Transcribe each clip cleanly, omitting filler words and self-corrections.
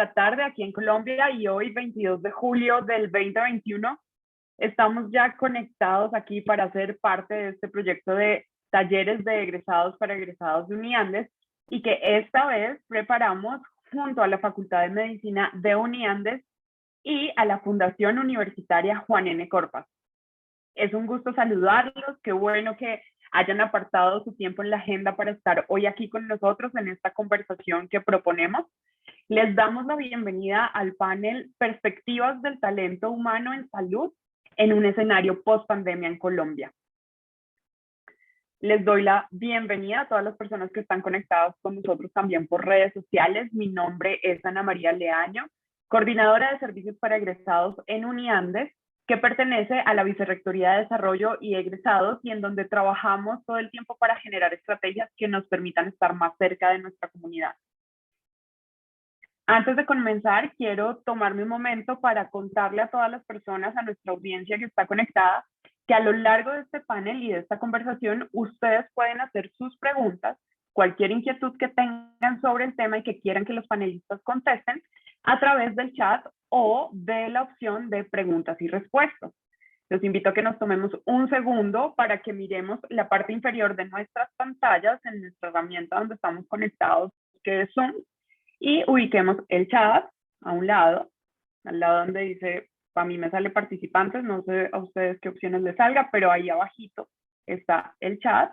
la tarde aquí en Colombia y hoy, 22 de julio del 2021, estamos ya conectados aquí para ser parte de este proyecto de talleres de egresados para egresados de Uniandes y que esta vez preparamos junto a la Facultad de Medicina de Uniandes y a la Fundación Universitaria Juan N. Corpas. Es un gusto saludarlos, qué bueno que hayan apartado su tiempo en la agenda para estar hoy aquí con nosotros en esta conversación que proponemos. Les damos la bienvenida al panel Perspectivas del Talento Humano en Salud en un escenario post-pandemia en Colombia. Les doy la bienvenida a todas las personas que están conectadas con nosotros también por redes sociales. Mi nombre es Ana María Leaño, coordinadora de servicios para egresados en Uniandes, que pertenece a la Vicerrectoría de Desarrollo y Egresados y en donde trabajamos todo el tiempo para generar estrategias que nos permitan estar más cerca de nuestra comunidad. Antes de comenzar, quiero tomarme un momento para contarle a todas las personas, a nuestra audiencia que está conectada, que a lo largo de este panel y de esta conversación, ustedes pueden hacer sus preguntas, cualquier inquietud que tengan sobre el tema y que quieran que los panelistas contesten a través del chat o de la opción de preguntas y respuestas. Los invito a que nos tomemos un segundo para que miremos la parte inferior de nuestras pantallas en nuestra herramienta donde estamos conectados, que es Zoom, y ubiquemos el chat a un lado, al lado donde dice, para mí me sale participantes, no sé a ustedes qué opciones les salga, pero ahí abajito está el chat.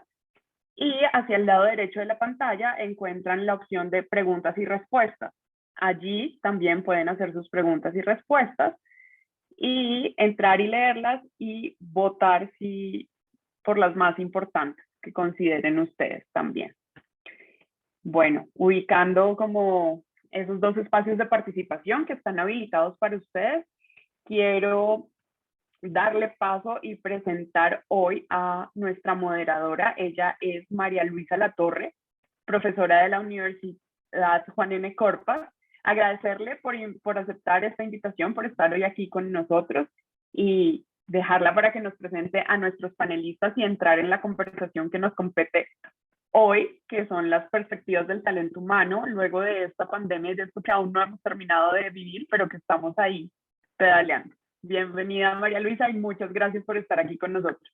Y hacia el lado derecho de la pantalla encuentran la opción de preguntas y respuestas. Allí también pueden hacer sus preguntas y respuestas y entrar y leerlas y votar por las más importantes que consideren ustedes también. Bueno, ubicando como esos dos espacios de participación que están habilitados para ustedes, quiero darle paso y presentar hoy a nuestra moderadora. Ella es María Luisa Latorre, profesora de la Universidad Juan N. Corpas. Agradecerle por aceptar esta invitación, por estar hoy aquí con nosotros y dejarla para que nos presente a nuestros panelistas y entrar en la conversación que nos compete hoy, que son las perspectivas del talento humano, luego de esta pandemia y de esto que aún no hemos terminado de vivir, pero que estamos ahí pedaleando. Bienvenida, María Luisa, y muchas gracias por estar aquí con nosotros.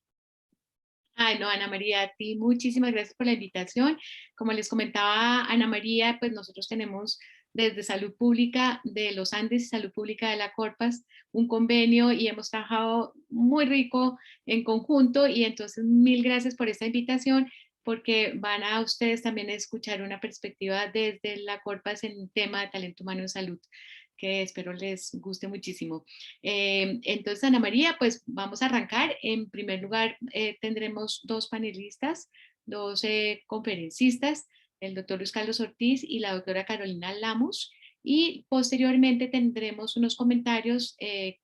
Ay, no, Ana María, a ti muchísimas gracias por la invitación. Como les comentaba Ana María, pues nosotros tenemos desde Salud Pública de los Andes y Salud Pública de la Corpas un convenio y hemos trabajado muy rico en conjunto y entonces mil gracias por esta invitación porque van a ustedes también a escuchar una perspectiva desde la Corpas en el tema de talento humano en salud, que espero les guste muchísimo. Entonces, Ana María, pues vamos a arrancar. En primer lugar, tendremos dos panelistas, dos conferencistas, el doctor Luis Carlos Ortiz y la doctora Carolina Lamus, y posteriormente tendremos unos comentarios,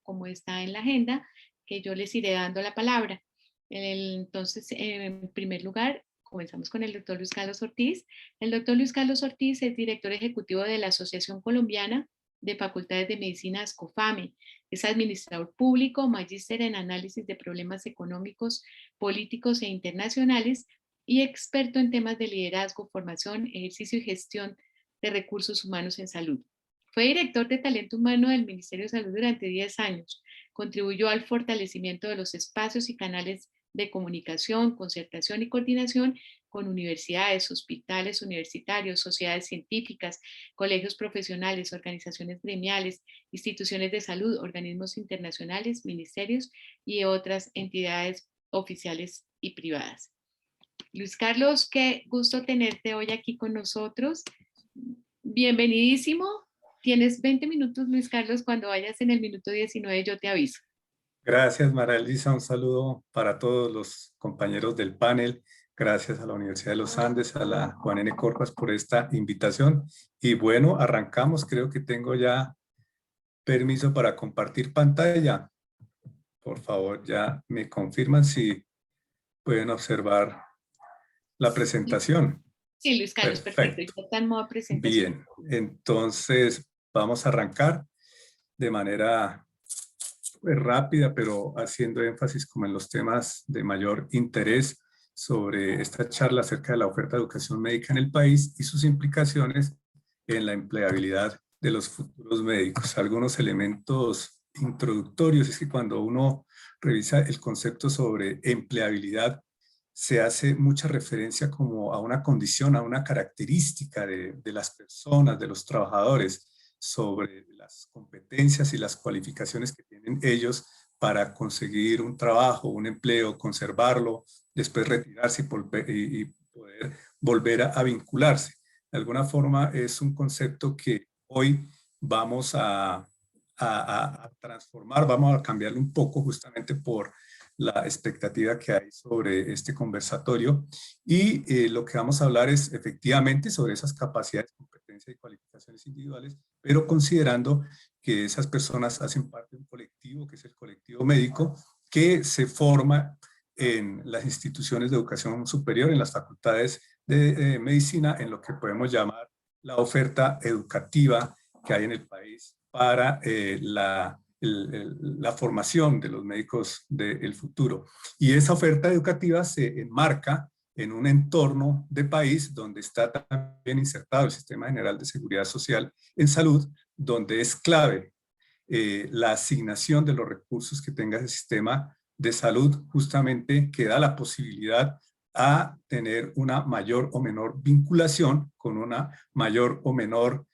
como está en la agenda, que yo les iré dando la palabra. Entonces, en primer lugar, comenzamos con el doctor Luis Carlos Ortiz. El doctor Luis Carlos Ortiz es director ejecutivo de la Asociación Colombiana de Facultades de Medicina ASCOFAME. Es administrador público, magíster en análisis de problemas económicos, políticos e internacionales y experto en temas de liderazgo, formación, ejercicio y gestión de recursos humanos en salud. Fue director de talento humano del Ministerio de Salud durante 10 años. Contribuyó al fortalecimiento de los espacios y canales de comunicación, concertación y coordinación con universidades, hospitales universitarios, sociedades científicas, colegios profesionales, organizaciones gremiales, instituciones de salud, organismos internacionales, ministerios y otras entidades oficiales y privadas. Luis Carlos, qué gusto tenerte hoy aquí con nosotros. Bienvenidísimo. Tienes 20 minutos, Luis Carlos. Cuando vayas en el minuto 19 yo te aviso. Gracias, María Elisa. Un saludo para todos los compañeros del panel. Gracias a la Universidad de los Andes, a la Juan N. Corpas por esta invitación. Y bueno, arrancamos. Creo que tengo ya permiso para compartir pantalla. Por favor, ya me confirman si pueden observar la presentación. Sí, Luis Carlos, perfecto. Ya está en modo presentación. Bien, entonces vamos a arrancar de manera rápida, pero haciendo énfasis como en los temas de mayor interés sobre esta charla acerca de la oferta de educación médica en el país y sus implicaciones en la empleabilidad de los futuros médicos. Algunos elementos introductorios es que cuando uno revisa el concepto sobre empleabilidad, se hace mucha referencia como a una condición, a una característica de las personas, de los trabajadores, sobre las competencias y las cualificaciones que tienen ellos para conseguir un trabajo, un empleo, conservarlo, después retirarse y poder volver a vincularse. De alguna forma es un concepto que hoy vamos a transformar, vamos a cambiarlo un poco justamente por la expectativa que hay sobre este conversatorio y lo que vamos a hablar es efectivamente sobre esas capacidades, competencias y cualificaciones individuales, pero considerando que esas personas hacen parte de un colectivo, que es el colectivo médico, que se forma en las instituciones de educación superior, en las facultades de medicina, en lo que podemos llamar la oferta educativa que hay en el país para la formación de los médicos del futuro. Y esa oferta educativa se enmarca en un entorno de país donde está también insertado el Sistema General de Seguridad Social en salud, donde es clave la asignación de los recursos que tenga ese sistema de salud, justamente que da la posibilidad a tener una mayor o menor vinculación con una mayor o menor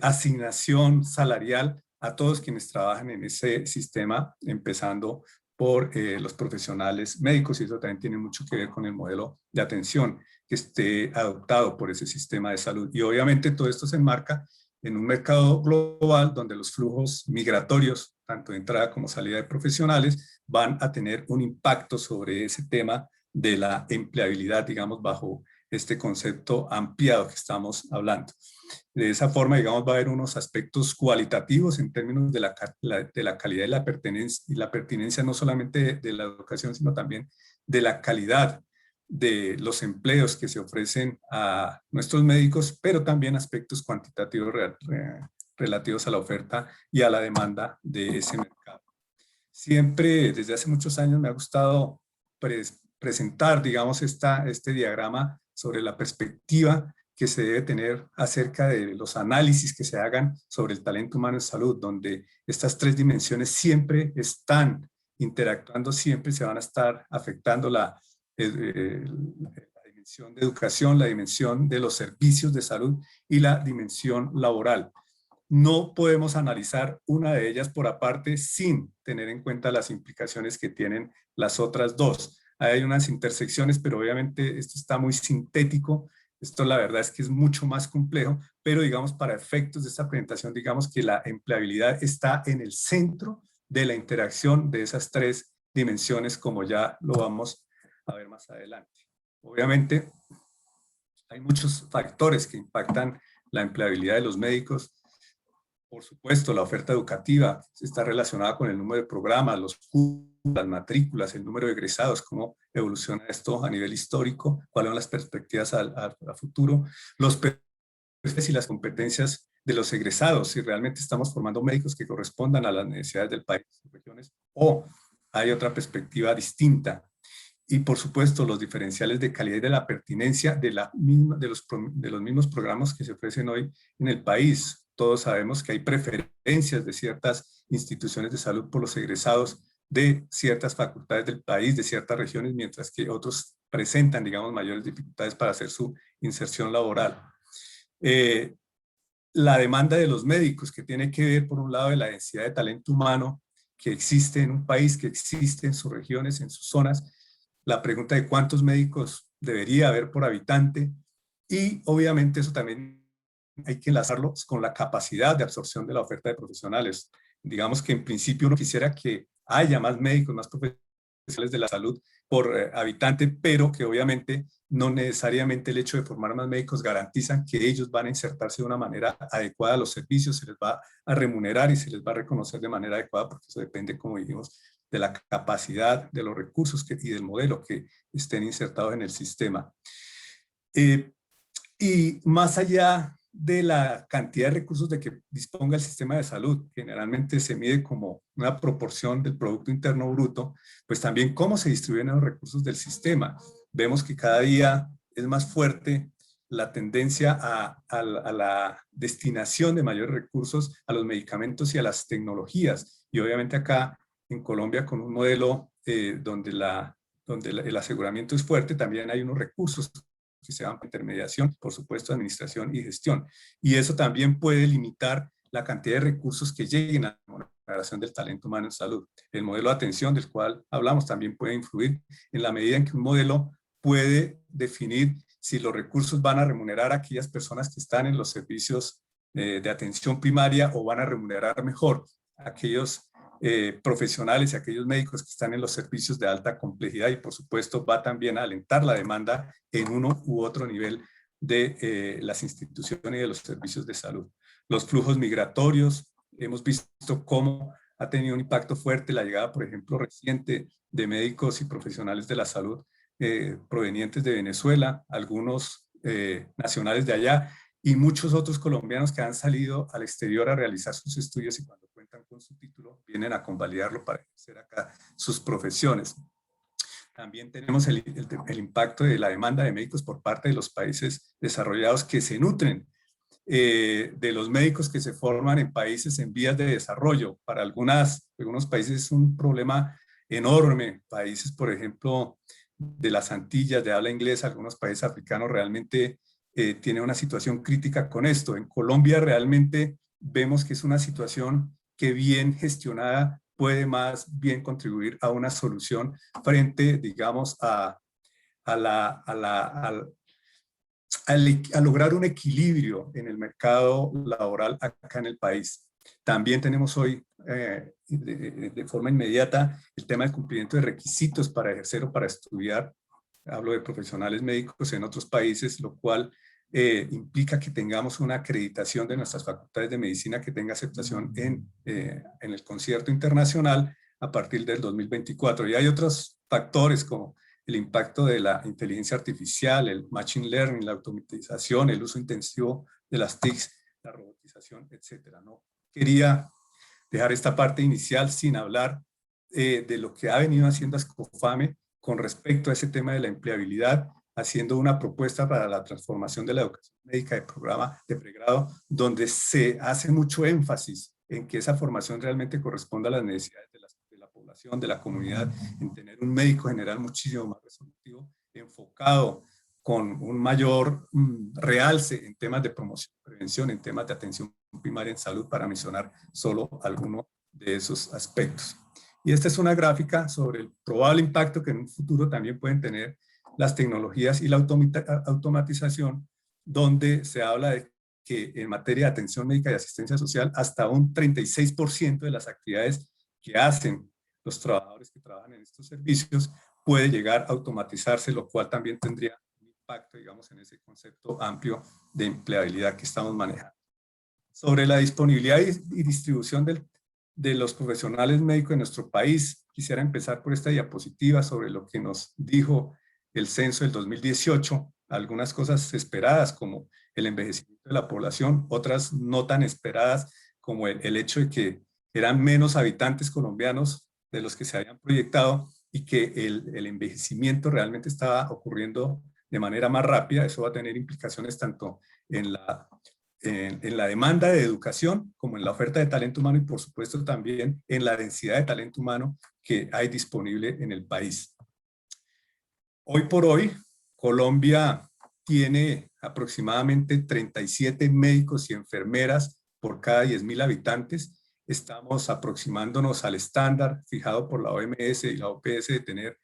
asignación salarial a todos quienes trabajan en ese sistema, empezando por los profesionales médicos, y eso también tiene mucho que ver con el modelo de atención que esté adoptado por ese sistema de salud. Y obviamente todo esto se enmarca en un mercado global donde los flujos migratorios, tanto de entrada como salida de profesionales, van a tener un impacto sobre ese tema de la empleabilidad, digamos, bajo este concepto ampliado que estamos hablando. De esa forma, digamos, va a haber unos aspectos cualitativos en términos de la calidad y la pertinencia no solamente de la educación, sino también de la calidad de los empleos que se ofrecen a nuestros médicos, pero también aspectos cuantitativos relativos a la oferta y a la demanda de ese mercado. Siempre, desde hace muchos años, me ha gustado presentar, digamos, este diagrama sobre la perspectiva que se debe tener acerca de los análisis que se hagan sobre el talento humano en salud, donde estas tres dimensiones siempre están interactuando, siempre se van a estar afectando la dimensión de educación, la dimensión de los servicios de salud y la dimensión laboral. No podemos analizar una de ellas por aparte sin tener en cuenta las implicaciones que tienen las otras dos. Hay unas intersecciones, pero obviamente esto está muy sintético. Esto la verdad es que es mucho más complejo, pero digamos para efectos de esta presentación, digamos que la empleabilidad está en el centro de la interacción de esas tres dimensiones, como ya lo vamos a ver más adelante. Obviamente hay muchos factores que impactan la empleabilidad de los médicos. Por supuesto, la oferta educativa está relacionada con el número de programas, los cursos, las matrículas, el número de egresados, cómo evoluciona esto a nivel histórico, cuáles son las perspectivas a futuro, los perfiles y las competencias de los egresados, si realmente estamos formando médicos que correspondan a las necesidades del país, regiones, o hay otra perspectiva distinta. Y por supuesto los diferenciales de calidad y de la pertinencia de los mismos programas que se ofrecen hoy en el país. Todos sabemos que hay preferencias de ciertas instituciones de salud por los egresados de ciertas facultades del país, de ciertas regiones, mientras que otros presentan, digamos, mayores dificultades para hacer su inserción laboral. La demanda de los médicos, que tiene que ver, por un lado, de la densidad de talento humano que existe en un país, que existe en sus regiones, en sus zonas. La pregunta de cuántos médicos debería haber por habitante, y obviamente eso también hay que enlazarlo con la capacidad de absorción de la oferta de profesionales. Digamos que en principio uno quisiera que haya más médicos, más profesionales de la salud por habitante, pero que obviamente no necesariamente el hecho de formar más médicos garantizan que ellos van a insertarse de una manera adecuada a los servicios, se les va a remunerar y se les va a reconocer de manera adecuada, porque eso depende, como dijimos, de la capacidad, de los recursos y del modelo que estén insertados en el sistema. Y más allá de la cantidad de recursos de que disponga el sistema de salud, generalmente se mide como una proporción del Producto Interno Bruto, pues también cómo se distribuyen los recursos del sistema. Vemos que cada día es más fuerte la tendencia a la destinación de mayores recursos a los medicamentos y a las tecnologías. Y obviamente acá en Colombia, con un modelo donde el aseguramiento es fuerte, también hay unos recursos que se llaman intermediación, por supuesto, administración y gestión. Y eso también puede limitar la cantidad de recursos que lleguen a la generación del talento humano en salud. El modelo de atención del cual hablamos también puede influir en la medida en que un modelo puede definir si los recursos van a remunerar a aquellas personas que están en los servicios de atención primaria o van a remunerar mejor a aquellos profesionales y aquellos médicos que están en los servicios de alta complejidad, y por supuesto va también a alentar la demanda en uno u otro nivel de las instituciones y de los servicios de salud. Los flujos migratorios, hemos visto cómo ha tenido un impacto fuerte la llegada, por ejemplo, reciente de médicos y profesionales de la salud provenientes de Venezuela, algunos nacionales de allá, y muchos otros colombianos que han salido al exterior a realizar sus estudios y cuando cuentan con su título vienen a convalidarlo para ejercer acá sus profesiones. También tenemos el impacto de la demanda de médicos por parte de los países desarrollados que se nutren de los médicos que se forman en países en vías de desarrollo. Para algunos países es un problema enorme. Países, por ejemplo, de las Antillas, de habla inglesa, algunos países africanos realmente tienen una situación crítica con esto. En Colombia realmente vemos que es una situación que bien gestionada puede más bien contribuir a una solución frente, digamos, a lograr un equilibrio en el mercado laboral acá en el país. También tenemos hoy, de forma inmediata, el tema del cumplimiento de requisitos para ejercer o para estudiar. Hablo de profesionales médicos en otros países, lo cual implica que tengamos una acreditación de nuestras facultades de medicina que tenga aceptación en el concierto internacional a partir del 2024. Y hay otros factores como el impacto de la inteligencia artificial, el machine learning, la automatización, el uso intensivo de las TICs, la robotización, etcétera, ¿no? Quería dejar esta parte inicial sin hablar de lo que ha venido haciendo Ascofame con respecto a ese tema de la empleabilidad, haciendo una propuesta para la transformación de la educación médica de programa de pregrado, donde se hace mucho énfasis en que esa formación realmente corresponda a las necesidades de la población, de la comunidad, en tener un médico general muchísimo más resolutivo, enfocado con un mayor realce en temas de promoción, prevención, en temas de atención primaria en salud, para mencionar solo algunos de esos aspectos. Y esta es una gráfica sobre el probable impacto que en un futuro también pueden tener las tecnologías y la automatización, donde se habla de que en materia de atención médica y asistencia social, hasta un 36% de las actividades que hacen los trabajadores que trabajan en estos servicios puede llegar a automatizarse, lo cual también tendría un impacto, digamos, en ese concepto amplio de empleabilidad que estamos manejando. Sobre la disponibilidad y distribución de los profesionales médicos en nuestro país, quisiera empezar por esta diapositiva sobre lo que nos dijo el censo del 2018, algunas cosas esperadas como el envejecimiento de la población, otras no tan esperadas como el hecho de que eran menos habitantes colombianos de los que se habían proyectado y que el envejecimiento realmente estaba ocurriendo de manera más rápida. Eso va a tener implicaciones tanto en la demanda de educación como en la oferta de talento humano y por supuesto también en la densidad de talento humano que hay disponible en el país. Hoy por hoy, Colombia tiene aproximadamente 37 médicos y enfermeras por cada 10.000 habitantes. Estamos aproximándonos al estándar fijado por la OMS y la OPS de tener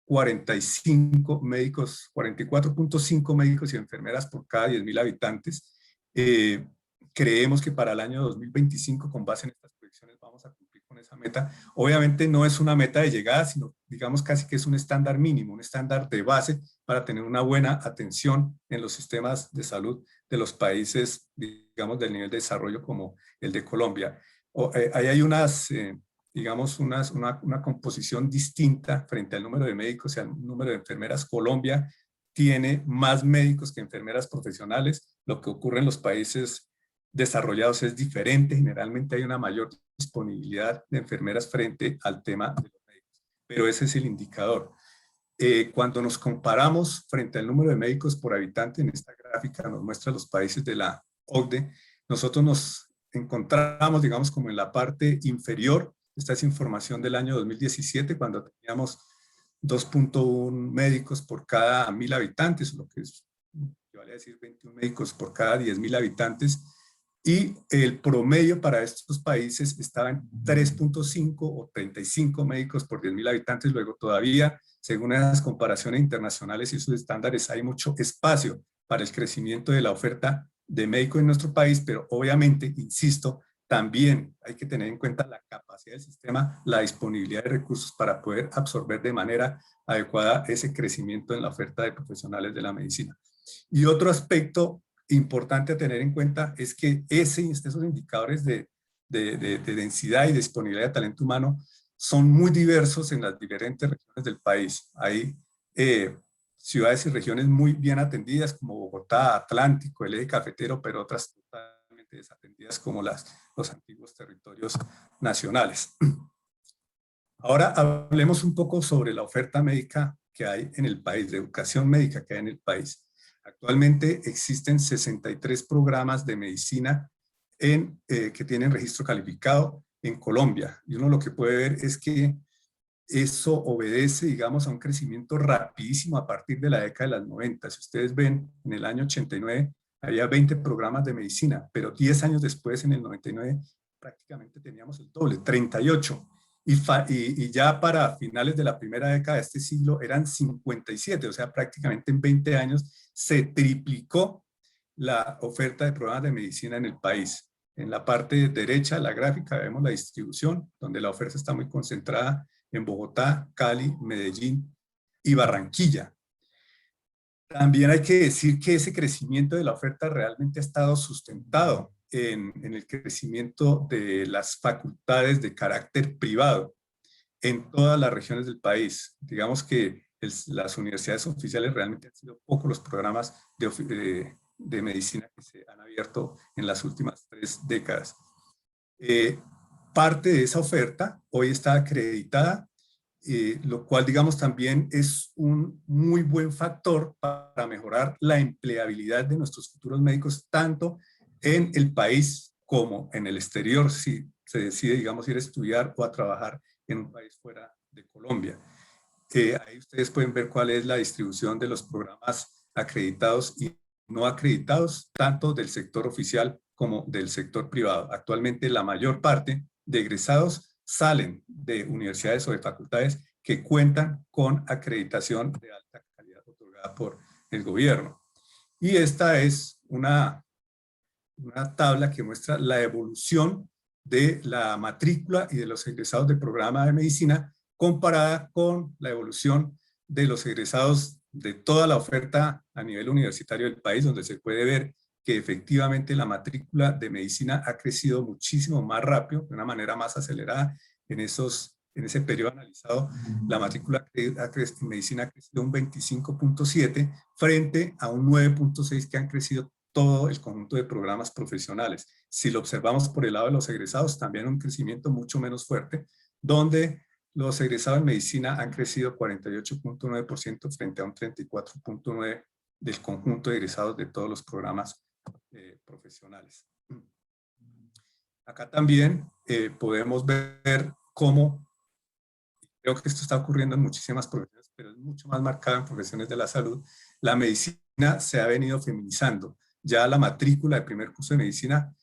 45 médicos, 44.5 médicos y enfermeras por cada 10.000 habitantes. Creemos que para el año 2025, con base en estas proyecciones, vamos a cumplir con esa meta. Obviamente no es una meta de llegada, sino digamos casi que es un estándar mínimo, un estándar de base para tener una buena atención en los sistemas de salud de los países, digamos, del nivel de desarrollo como el de Colombia. Ahí hay digamos, una composición distinta frente al número de médicos y al número de enfermeras. Colombia tiene más médicos que enfermeras profesionales. Lo que ocurre en los países desarrollados es diferente. Generalmente hay una mayor disponibilidad de enfermeras frente al tema de los médicos. Pero ese es el indicador. Cuando nos comparamos frente al número de médicos por habitante, en esta gráfica nos muestra los países de la OCDE, nosotros nos encontramos, digamos, como en la parte inferior. Esta es información del año 2017, cuando teníamos 2.1 médicos por cada 1.000 habitantes, lo que vale a decir 21 médicos por cada 10.000 habitantes, y el promedio para estos países estaba en 3.5 o 35 médicos por 10.000 habitantes. Luego todavía, según las comparaciones internacionales y sus estándares, hay mucho espacio para el crecimiento de la oferta de médicos en nuestro país, pero obviamente, insisto, también hay que tener en cuenta la capacidad del sistema, la disponibilidad de recursos para poder absorber de manera adecuada ese crecimiento en la oferta de profesionales de la medicina. Y otro aspecto importante a tener en cuenta es que esos indicadores de densidad y disponibilidad de talento humano son muy diversos en las diferentes regiones del país. Hay ciudades y regiones muy bien atendidas como Bogotá, Atlántico, el eje cafetero, pero otras totalmente desatendidas como los antiguos territorios nacionales. Ahora hablemos un poco sobre la oferta médica que hay en el país, de educación médica que hay en el país. Actualmente existen 63 programas de medicina que tienen registro calificado en Colombia. Y uno lo que puede ver es que eso obedece, digamos, a un crecimiento rapidísimo a partir de la década de las 90. Si ustedes ven, en el año 89 había 20 programas de medicina, pero 10 años después, en el 99, prácticamente teníamos el doble, 38. Y ya para finales de la primera década de este siglo eran 57, o sea, prácticamente en 20 años se triplicó la oferta de programas de medicina en el país. En la parte derecha de la gráfica vemos la distribución, donde la oferta está muy concentrada en Bogotá, Cali, Medellín y Barranquilla. También hay que decir que ese crecimiento de la oferta realmente ha estado sustentado en el crecimiento de las facultades de carácter privado en todas las regiones del país. Digamos que las universidades oficiales realmente han sido pocos los programas de medicina que se han abierto en las últimas 3 décadas. Parte de esa oferta hoy está acreditada, lo cual, digamos, también es un muy buen factor para mejorar la empleabilidad de nuestros futuros médicos, tanto en el país como en el exterior, si se decide, digamos, ir a estudiar o a trabajar en un país fuera de Colombia. Ahí ustedes pueden ver cuál es la distribución de los programas acreditados y no acreditados, tanto del sector oficial como del sector privado. Actualmente la mayor parte de egresados salen de universidades o de facultades que cuentan con acreditación de alta calidad otorgada por el gobierno. Y esta es una tabla que muestra la evolución de la matrícula y de los egresados del programa de medicina comparada con la evolución de los egresados de toda la oferta a nivel universitario del país, donde se puede ver que efectivamente la matrícula de medicina ha crecido muchísimo más rápido, de una manera más acelerada. En ese periodo analizado, la matrícula en medicina ha crecido un 25.7 frente a un 9.6 que han crecido todo el conjunto de programas profesionales. Si lo observamos por el lado de los egresados, también un crecimiento mucho menos fuerte, donde los egresados en medicina han crecido 48.9% frente a un 34.9% del conjunto de egresados de todos los programas profesionales. Acá también podemos ver cómo, creo que esto está ocurriendo en muchísimas profesiones, pero es mucho más marcado en profesiones de la salud, la medicina se ha venido feminizando. Ya la matrícula de primer curso de medicina,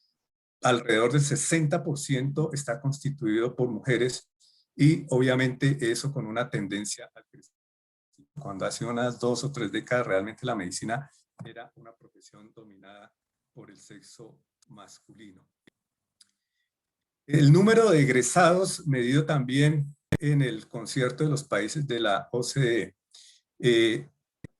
alrededor del 60% está constituido por mujeres y obviamente eso con una tendencia al crecimiento. Cuando hace unas 2 o 3 décadas realmente la medicina era una profesión dominada por el sexo masculino. El número de egresados medido también en el concierto de los países de la OCDE.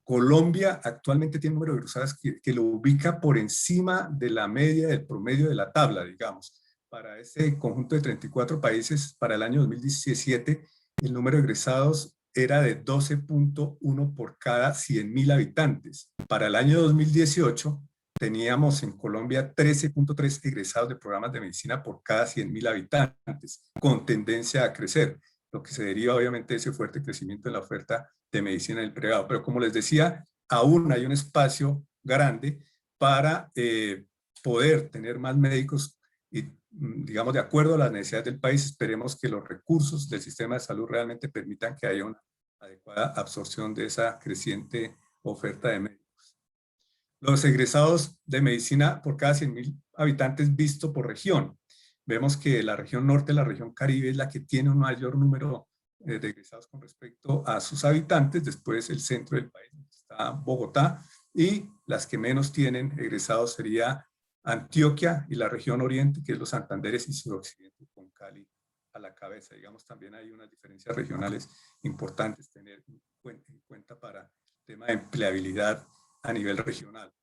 Colombia actualmente tiene un número de egresados que lo ubica por encima de la media del promedio de la tabla, digamos. Para ese conjunto de 34 países, para el año 2017, el número de egresados era de 12.1 por cada 100.000 habitantes. Para el año 2018, teníamos en Colombia 13.3 egresados de programas de medicina por cada 100.000 habitantes, con tendencia a crecer, lo que se deriva obviamente de ese fuerte crecimiento en la oferta de medicina en el pregrado. Pero como les decía, aún hay un espacio grande para poder tener más médicos y, digamos, de acuerdo a las necesidades del país, esperemos que los recursos del sistema de salud realmente permitan que haya una adecuada absorción de esa creciente oferta de médicos. Los egresados de medicina por cada 100.000 habitantes visto por región. Vemos que la región norte, la región Caribe, es la que tiene un mayor número de egresados con respecto a sus habitantes. Después el centro del país, está Bogotá, y las que menos tienen egresados sería Antioquia y la región oriente, que es los Santanderes y suroccidente, con Cali a la cabeza. Digamos, también hay unas diferencias regionales importantes tener en cuenta para el tema de empleabilidad a nivel regional.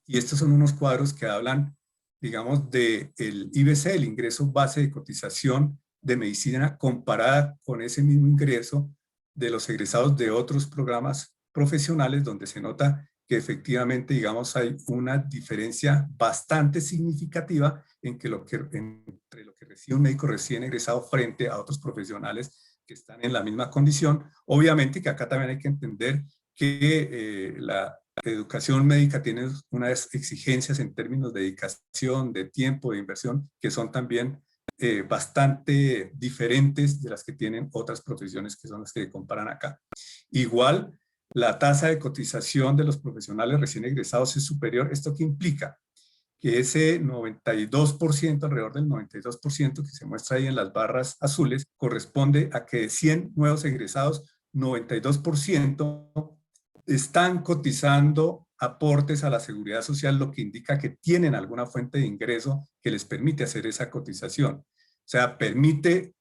Y estos son unos cuadros que hablan, digamos, del IBC, el ingreso base de cotización de medicina, comparada con ese mismo ingreso de los egresados de otros programas profesionales, donde se nota que efectivamente, digamos, hay una diferencia bastante significativa entre lo que recibe un médico recién egresado frente a otros profesionales que están en la misma condición. Obviamente que acá también hay que entender que la educación médica tiene unas exigencias en términos de dedicación, de tiempo, de inversión, que son también bastante diferentes de las que tienen otras profesiones, que son las que comparan acá. Igual, la tasa de cotización de los profesionales recién egresados es superior. ¿Esto qué implica? Que ese 92%, alrededor del 92% que se muestra ahí en las barras azules, corresponde a que de 100 nuevos egresados, 92% están cotizando aportes a la seguridad social, lo que indica que tienen alguna fuente de ingreso que les permite hacer esa cotización. O sea, permite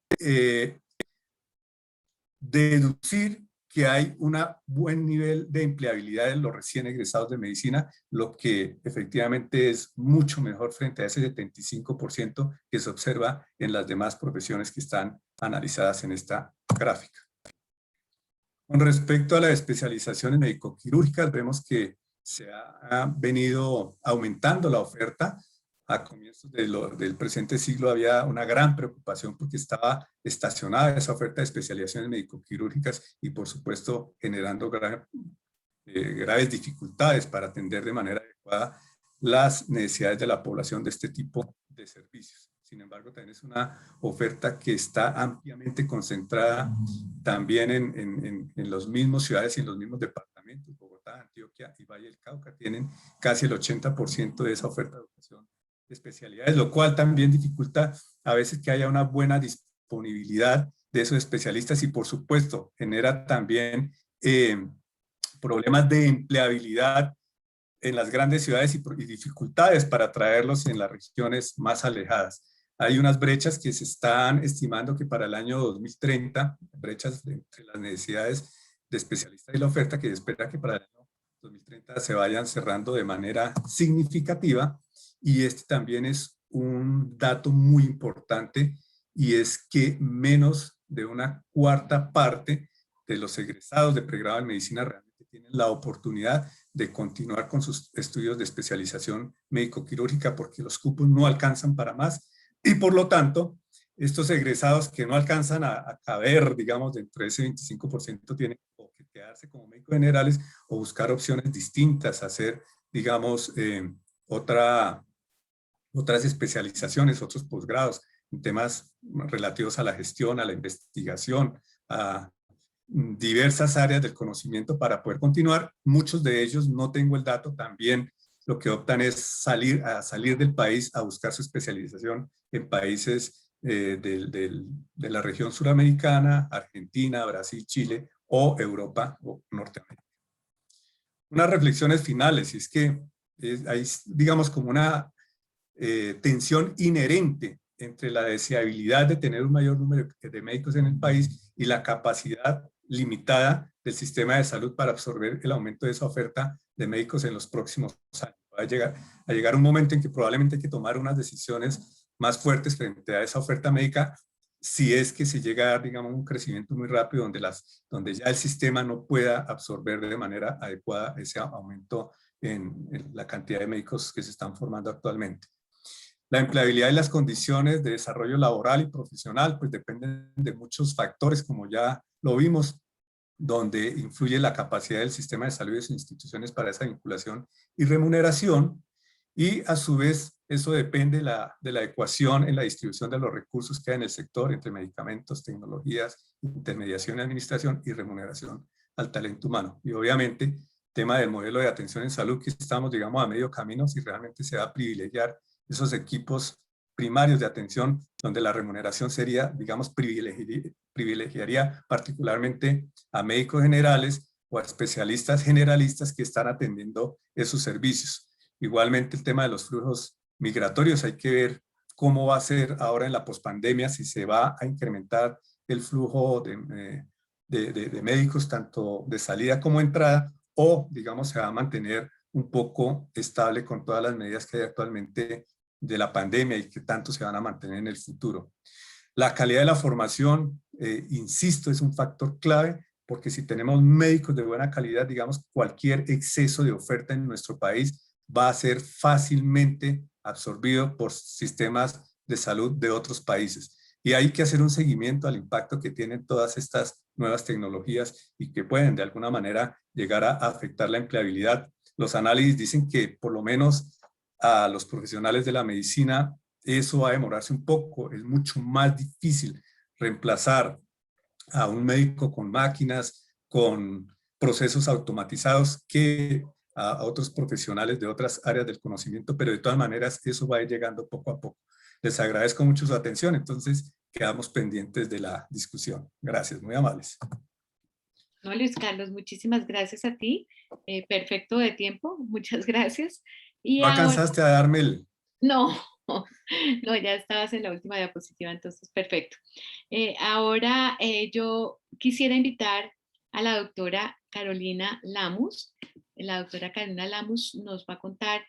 deducir que hay un buen nivel de empleabilidad de los recién egresados de medicina, lo que efectivamente es mucho mejor frente a ese 75% que se observa en las demás profesiones que están analizadas en esta gráfica. Con respecto a las especializaciones médico-quirúrgicas, vemos que se ha venido aumentando la oferta. A comienzos del presente siglo había una gran preocupación porque estaba estacionada esa oferta de especializaciones médico-quirúrgicas y, por supuesto, generando graves dificultades para atender de manera adecuada las necesidades de la población de este tipo de servicios. Sin embargo, también es una oferta que está ampliamente concentrada también en las mismas ciudades y en los mismos departamentos. Bogotá, Antioquia y Valle del Cauca tienen casi el 80% de esa oferta de educación de especialidades, lo cual también dificulta a veces que haya una buena disponibilidad de esos especialistas y, por supuesto, genera también problemas de empleabilidad en las grandes ciudades y dificultades para traerlos en las regiones más alejadas. Hay unas brechas que se están estimando que para el año 2030, brechas entre las necesidades de especialistas y la oferta, que se espera que para el año 2030 se vayan cerrando de manera significativa. Y este también es un dato muy importante, y es que menos de una cuarta parte de los egresados de pregrado en medicina realmente tienen la oportunidad de continuar con sus estudios de especialización médico-quirúrgica porque los cupos no alcanzan para más. Y por lo tanto, estos egresados que no alcanzan a caber, digamos, dentro de ese 25%, tienen que quedarse como médicos generales o buscar opciones distintas, hacer, digamos, otras especializaciones, otros posgrados en temas relativos a la gestión, a la investigación, a diversas áreas del conocimiento para poder continuar. Muchos de ellos, no tengo el dato, también lo que optan es salir del país a buscar su especialización en países de la región suramericana, Argentina, Brasil, Chile o Europa o Norteamérica. Unas reflexiones finales, y es que hay, digamos, como una tensión inherente entre la deseabilidad de tener un mayor número de médicos en el país y la capacidad limitada del sistema de salud para absorber el aumento de esa oferta de médicos en los próximos años. Va a llegar un momento en que probablemente hay que tomar unas decisiones más fuertes frente a esa oferta médica, si es que se llega a dar, digamos, un crecimiento muy rápido donde ya el sistema no pueda absorber de manera adecuada ese aumento en la cantidad de médicos que se están formando actualmente. La empleabilidad y las condiciones de desarrollo laboral y profesional pues dependen de muchos factores, como ya lo vimos. donde influye la capacidad del sistema de salud y de sus instituciones para esa vinculación y remuneración, y a su vez eso depende de la ecuación en la distribución de los recursos que hay en el sector entre medicamentos, tecnologías, intermediación y administración y remuneración al talento humano. Y obviamente, tema del modelo de atención en salud, que estamos, digamos, a medio camino, si realmente se va a privilegiar esos equipos primarios de atención, donde la remuneración sería, digamos, privilegiaría particularmente a médicos generales o a especialistas generalistas que están atendiendo esos servicios. Igualmente el tema de los flujos migratorios, hay que ver cómo va a ser ahora en la pospandemia, si se va a incrementar el flujo de médicos, tanto de salida como entrada, o digamos se va a mantener un poco estable con todas las medidas que hay actualmente de la pandemia y que tanto se van a mantener en el futuro. La calidad de la formación, insisto, es un factor clave, porque si tenemos médicos de buena calidad, digamos, cualquier exceso de oferta en nuestro país va a ser fácilmente absorbido por sistemas de salud de otros países. Y hay que hacer un seguimiento al impacto que tienen todas estas nuevas tecnologías y que pueden de alguna manera llegar a afectar la empleabilidad. Los análisis dicen que por lo menos a los profesionales de la medicina eso va a demorarse un poco. Es mucho más difícil reemplazar a un médico con máquinas, con procesos automatizados que a otros profesionales de otras áreas del conocimiento, pero de todas maneras eso va a ir llegando poco a poco. Les agradezco mucho su atención, entonces quedamos pendientes de la discusión. Gracias, muy amables. No, Luis Carlos, muchísimas gracias a ti. Perfecto de tiempo, muchas gracias. Y ¿No ahora, alcanzaste a darme el...? no, no, ya estabas en la última diapositiva, entonces perfecto. Ahora yo quisiera invitar a la doctora Carolina Lamus. La doctora Carolina Lamus nos va a contar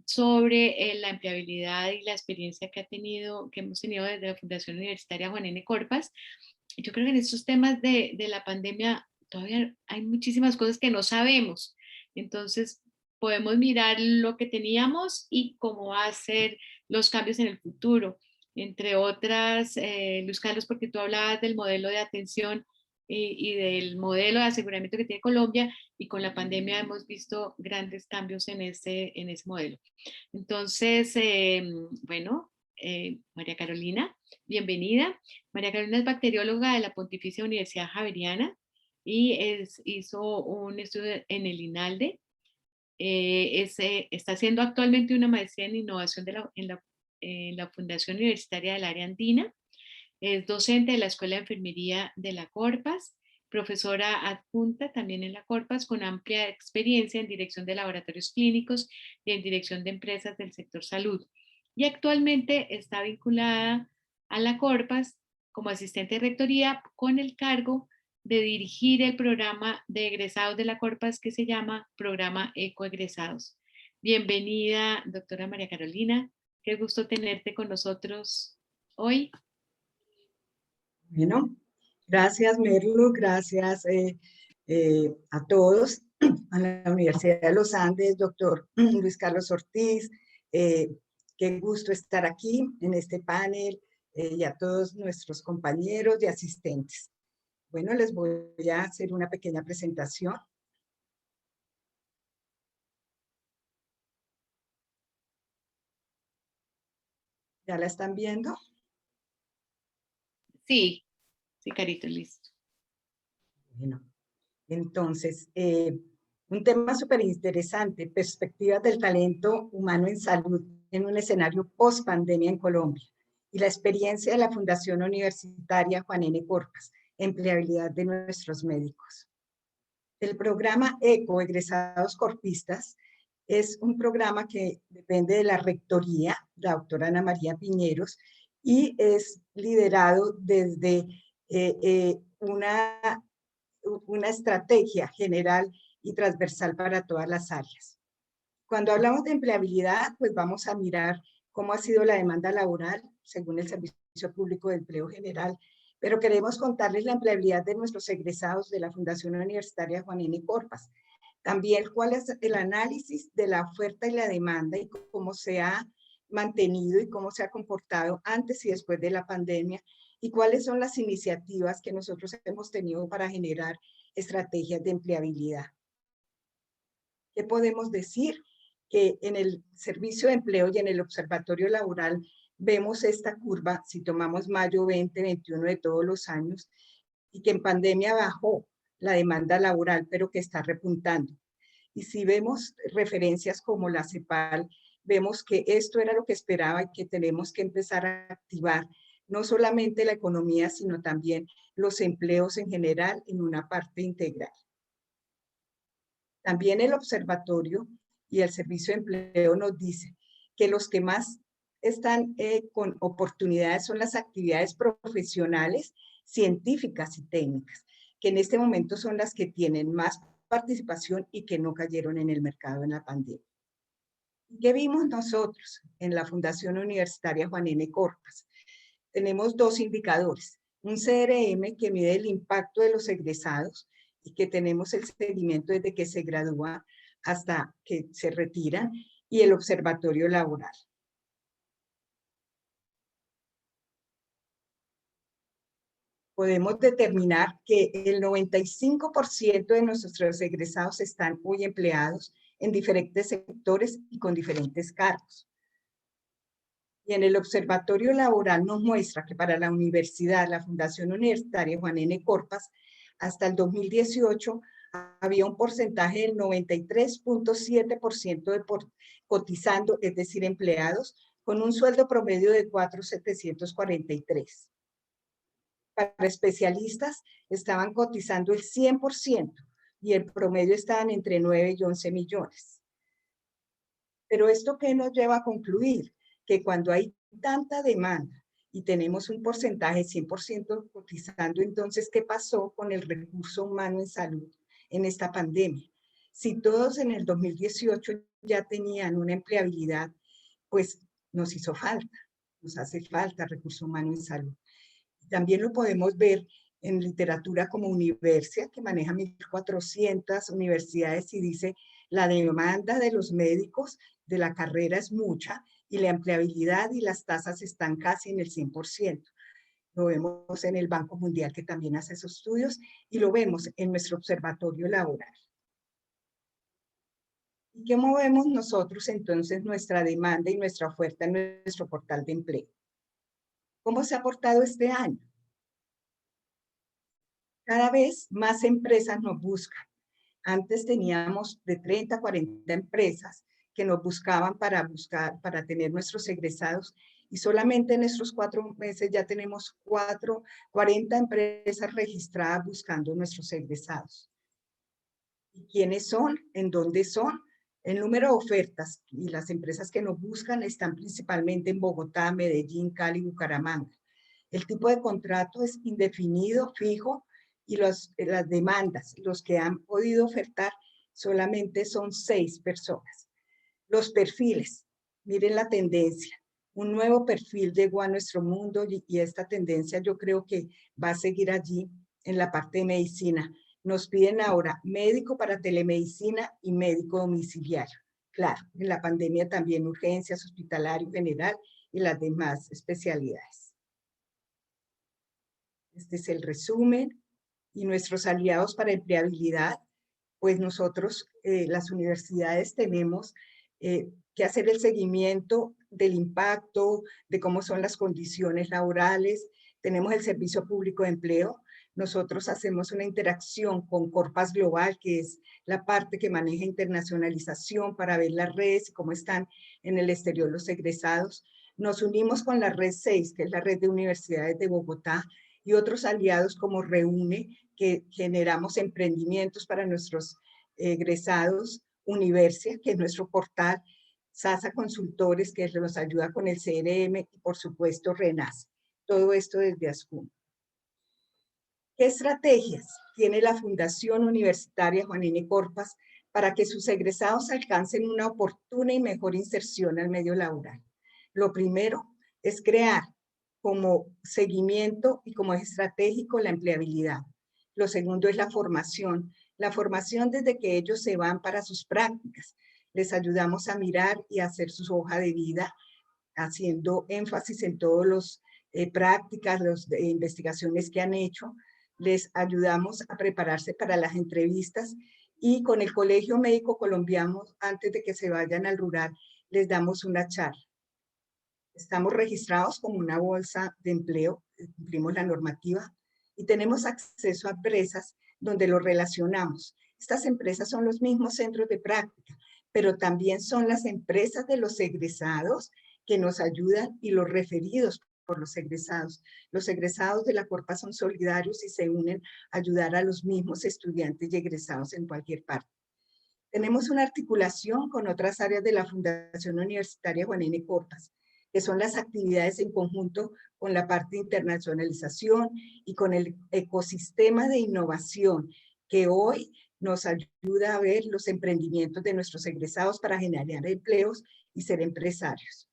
sobre la empleabilidad y la experiencia que hemos tenido desde la Fundación Universitaria Juan N. Corpas. Yo creo que en estos temas de la pandemia todavía hay muchísimas cosas que no sabemos. Entonces, podemos mirar lo que teníamos y cómo va a ser los cambios en el futuro. Entre otras, Luis Carlos, porque tú hablabas del modelo de atención y del modelo de aseguramiento que tiene Colombia, y con la pandemia hemos visto grandes cambios en ese modelo. Entonces, bueno, María Carolina, bienvenida. María Carolina es bacterióloga de la Pontificia Universidad Javeriana y hizo un estudio en el INALDE. Está haciendo actualmente una maestría en innovación en la Fundación Universitaria del Área Andina. Es docente de la Escuela de Enfermería de la Corpas, profesora adjunta también en la Corpas, con amplia experiencia en dirección de laboratorios clínicos y en dirección de empresas del sector salud. Y actualmente está vinculada a la Corpas como asistente de rectoría con el cargo de dirigir el programa de egresados de la Corpas que se llama Programa Ecoegresados. Bienvenida, doctora María Carolina. Qué gusto tenerte con nosotros hoy. Bueno, gracias Merlu, gracias a todos, a la Universidad de los Andes, doctor Luis Carlos Ortiz, qué gusto estar aquí en este panel y a todos nuestros compañeros y asistentes. Bueno, les voy a hacer una pequeña presentación. ¿Ya la están viendo? Sí, sí, Carito, listo. Bueno, entonces, un tema súper interesante, perspectivas del talento humano en salud en un escenario post-pandemia en Colombia y la experiencia de la Fundación Universitaria Juan N. Corpas, empleabilidad de nuestros médicos. El programa ECO, Egresados Corpistas, es un programa que depende de la rectoría, la doctora Ana María Piñeros, y es liderado desde una estrategia general y transversal para todas las áreas. Cuando hablamos de empleabilidad, pues vamos a mirar cómo ha sido la demanda laboral según el Servicio Público de Empleo General, pero queremos contarles la empleabilidad de nuestros egresados de la Fundación Universitaria Juan N. Corpas. También cuál es el análisis de la oferta y la demanda y cómo se ha mantenido y cómo se ha comportado antes y después de la pandemia, y cuáles son las iniciativas que nosotros hemos tenido para generar estrategias de empleabilidad. ¿Qué podemos decir? Que en el Servicio de Empleo y en el Observatorio Laboral vemos esta curva, si tomamos mayo 2021 de todos los años, y que en pandemia bajó la demanda laboral, pero que está repuntando. Y si vemos referencias como la CEPAL, vemos que esto era lo que esperaba y que tenemos que empezar a activar no solamente la economía, sino también los empleos en general en una parte integral. También el observatorio y el Servicio de Empleo nos dice que los que más están con oportunidades son las actividades profesionales, científicas y técnicas, que en este momento son las que tienen más participación y que no cayeron en el mercado en la pandemia. ¿Qué vimos nosotros en la Fundación Universitaria Juan N. Corpas? Tenemos dos indicadores, un CRM que mide el impacto de los egresados y que tenemos el seguimiento desde que se gradúa hasta que se retiran, y el observatorio laboral. Podemos determinar que el 95% de nuestros egresados están hoy empleados en diferentes sectores y con diferentes cargos. Y en el observatorio laboral nos muestra que para la universidad, la Fundación Universitaria Juan N. Corpas, hasta el 2018 había un porcentaje del 93.7% de cotizando, es decir, empleados, con un sueldo promedio de 4.743. Para especialistas estaban cotizando el 100% y el promedio estaban entre 9 y 11 millones. Pero ¿esto qué nos lleva a concluir? Que cuando hay tanta demanda y tenemos un porcentaje 100% cotizando, entonces, ¿qué pasó con el recurso humano en salud en esta pandemia? Si todos en el 2018 ya tenían una empleabilidad, pues nos hizo falta, nos hace falta recurso humano en salud. También lo podemos ver en literatura como Universia, que maneja 1.400 universidades y dice la demanda de los médicos de la carrera es mucha y la empleabilidad y las tasas están casi en el 100%. Lo vemos en el Banco Mundial, que también hace esos estudios, y lo vemos en nuestro observatorio laboral. ¿Y qué movemos nosotros entonces nuestra demanda y nuestra oferta en nuestro portal de empleo? ¿Cómo se ha portado este año? Cada vez más empresas nos buscan. Antes teníamos de 30 a 40 empresas que nos buscaban para tener nuestros egresados, y solamente en estos 4 meses ya tenemos 40 empresas registradas buscando nuestros egresados. ¿Y quiénes son? ¿En dónde son? El número de ofertas y las empresas que nos buscan están principalmente en Bogotá, Medellín, Cali, Bucaramanga. El tipo de contrato es indefinido, fijo, y las demandas, los que han podido ofertar, solamente son 6 personas. Los perfiles, miren la tendencia. Un nuevo perfil llegó a nuestro mundo y esta tendencia yo creo que va a seguir allí en la parte de medicina. Nos piden ahora médico para telemedicina y médico domiciliario. Claro, en la pandemia también urgencias, hospitalario general y las demás especialidades. Este es el resumen. Y nuestros aliados para empleabilidad, pues nosotros, las universidades, tenemos que hacer el seguimiento del impacto, de cómo son las condiciones laborales. Tenemos el Servicio Público de Empleo. Nosotros hacemos una interacción con Corpas Global, que es la parte que maneja internacionalización para ver las redes y cómo están en el exterior los egresados. Nos unimos con la Red 6, que es la red de universidades de Bogotá, y otros aliados como Reúne, que generamos emprendimientos para nuestros egresados, Universia, que es nuestro portal, Sasa Consultores, que nos ayuda con el CRM, y por supuesto Renace. Todo esto desde ASCUM. ¿Qué estrategias tiene la Fundación Universitaria Juan N. Corpas para que sus egresados alcancen una oportuna y mejor inserción al medio laboral? Lo primero es crear como seguimiento y como estratégico la empleabilidad. Lo segundo es la formación desde que ellos se van para sus prácticas. Les ayudamos a mirar y a hacer su hoja de vida, haciendo énfasis en todas las prácticas, las investigaciones que han hecho. les ayudamos a prepararse para las entrevistas y con el Colegio Médico Colombiano, antes de que se vayan al rural, les damos una charla. Estamos registrados como una bolsa de empleo, cumplimos la normativa y tenemos acceso a empresas donde los relacionamos. Estas empresas son los mismos centros de práctica, pero también son las empresas de los egresados que nos ayudan y los referidos por los egresados. Los egresados de la Corpa son solidarios y se unen a ayudar a los mismos estudiantes y egresados en cualquier parte. Tenemos una articulación con otras áreas de la Fundación Universitaria Juan N. Corpas, que son las actividades en conjunto con la parte de internacionalización y con el ecosistema de innovación, que hoy nos ayuda a ver los emprendimientos de nuestros egresados para generar empleos y ser empresarios.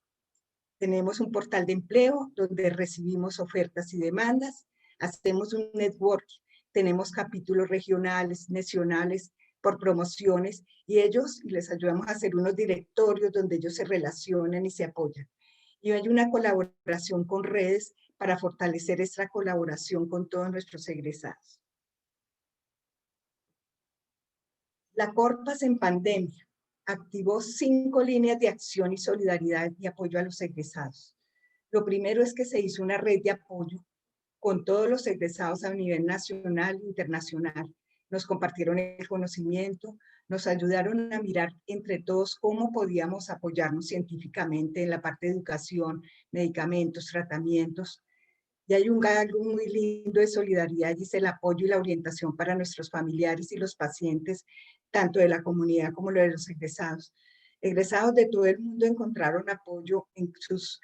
Tenemos un portal de empleo donde recibimos ofertas y demandas, hacemos un networking, tenemos capítulos regionales, nacionales, por promociones, y les ayudamos a hacer unos directorios donde ellos se relacionan y se apoyan. Y hay una colaboración con redes para fortalecer esta colaboración con todos nuestros egresados. La Corpas en pandemia activó 5 líneas de acción y solidaridad y apoyo a los egresados. Lo primero es que se hizo una red de apoyo con todos los egresados a nivel nacional e internacional. Nos compartieron el conocimiento, nos ayudaron a mirar entre todos cómo podíamos apoyarnos científicamente en la parte de educación, medicamentos, tratamientos. Y hay algo muy lindo de solidaridad y es el apoyo y la orientación para nuestros familiares y los pacientes, tanto de la comunidad como de los egresados. Egresados de todo el mundo encontraron apoyo en sus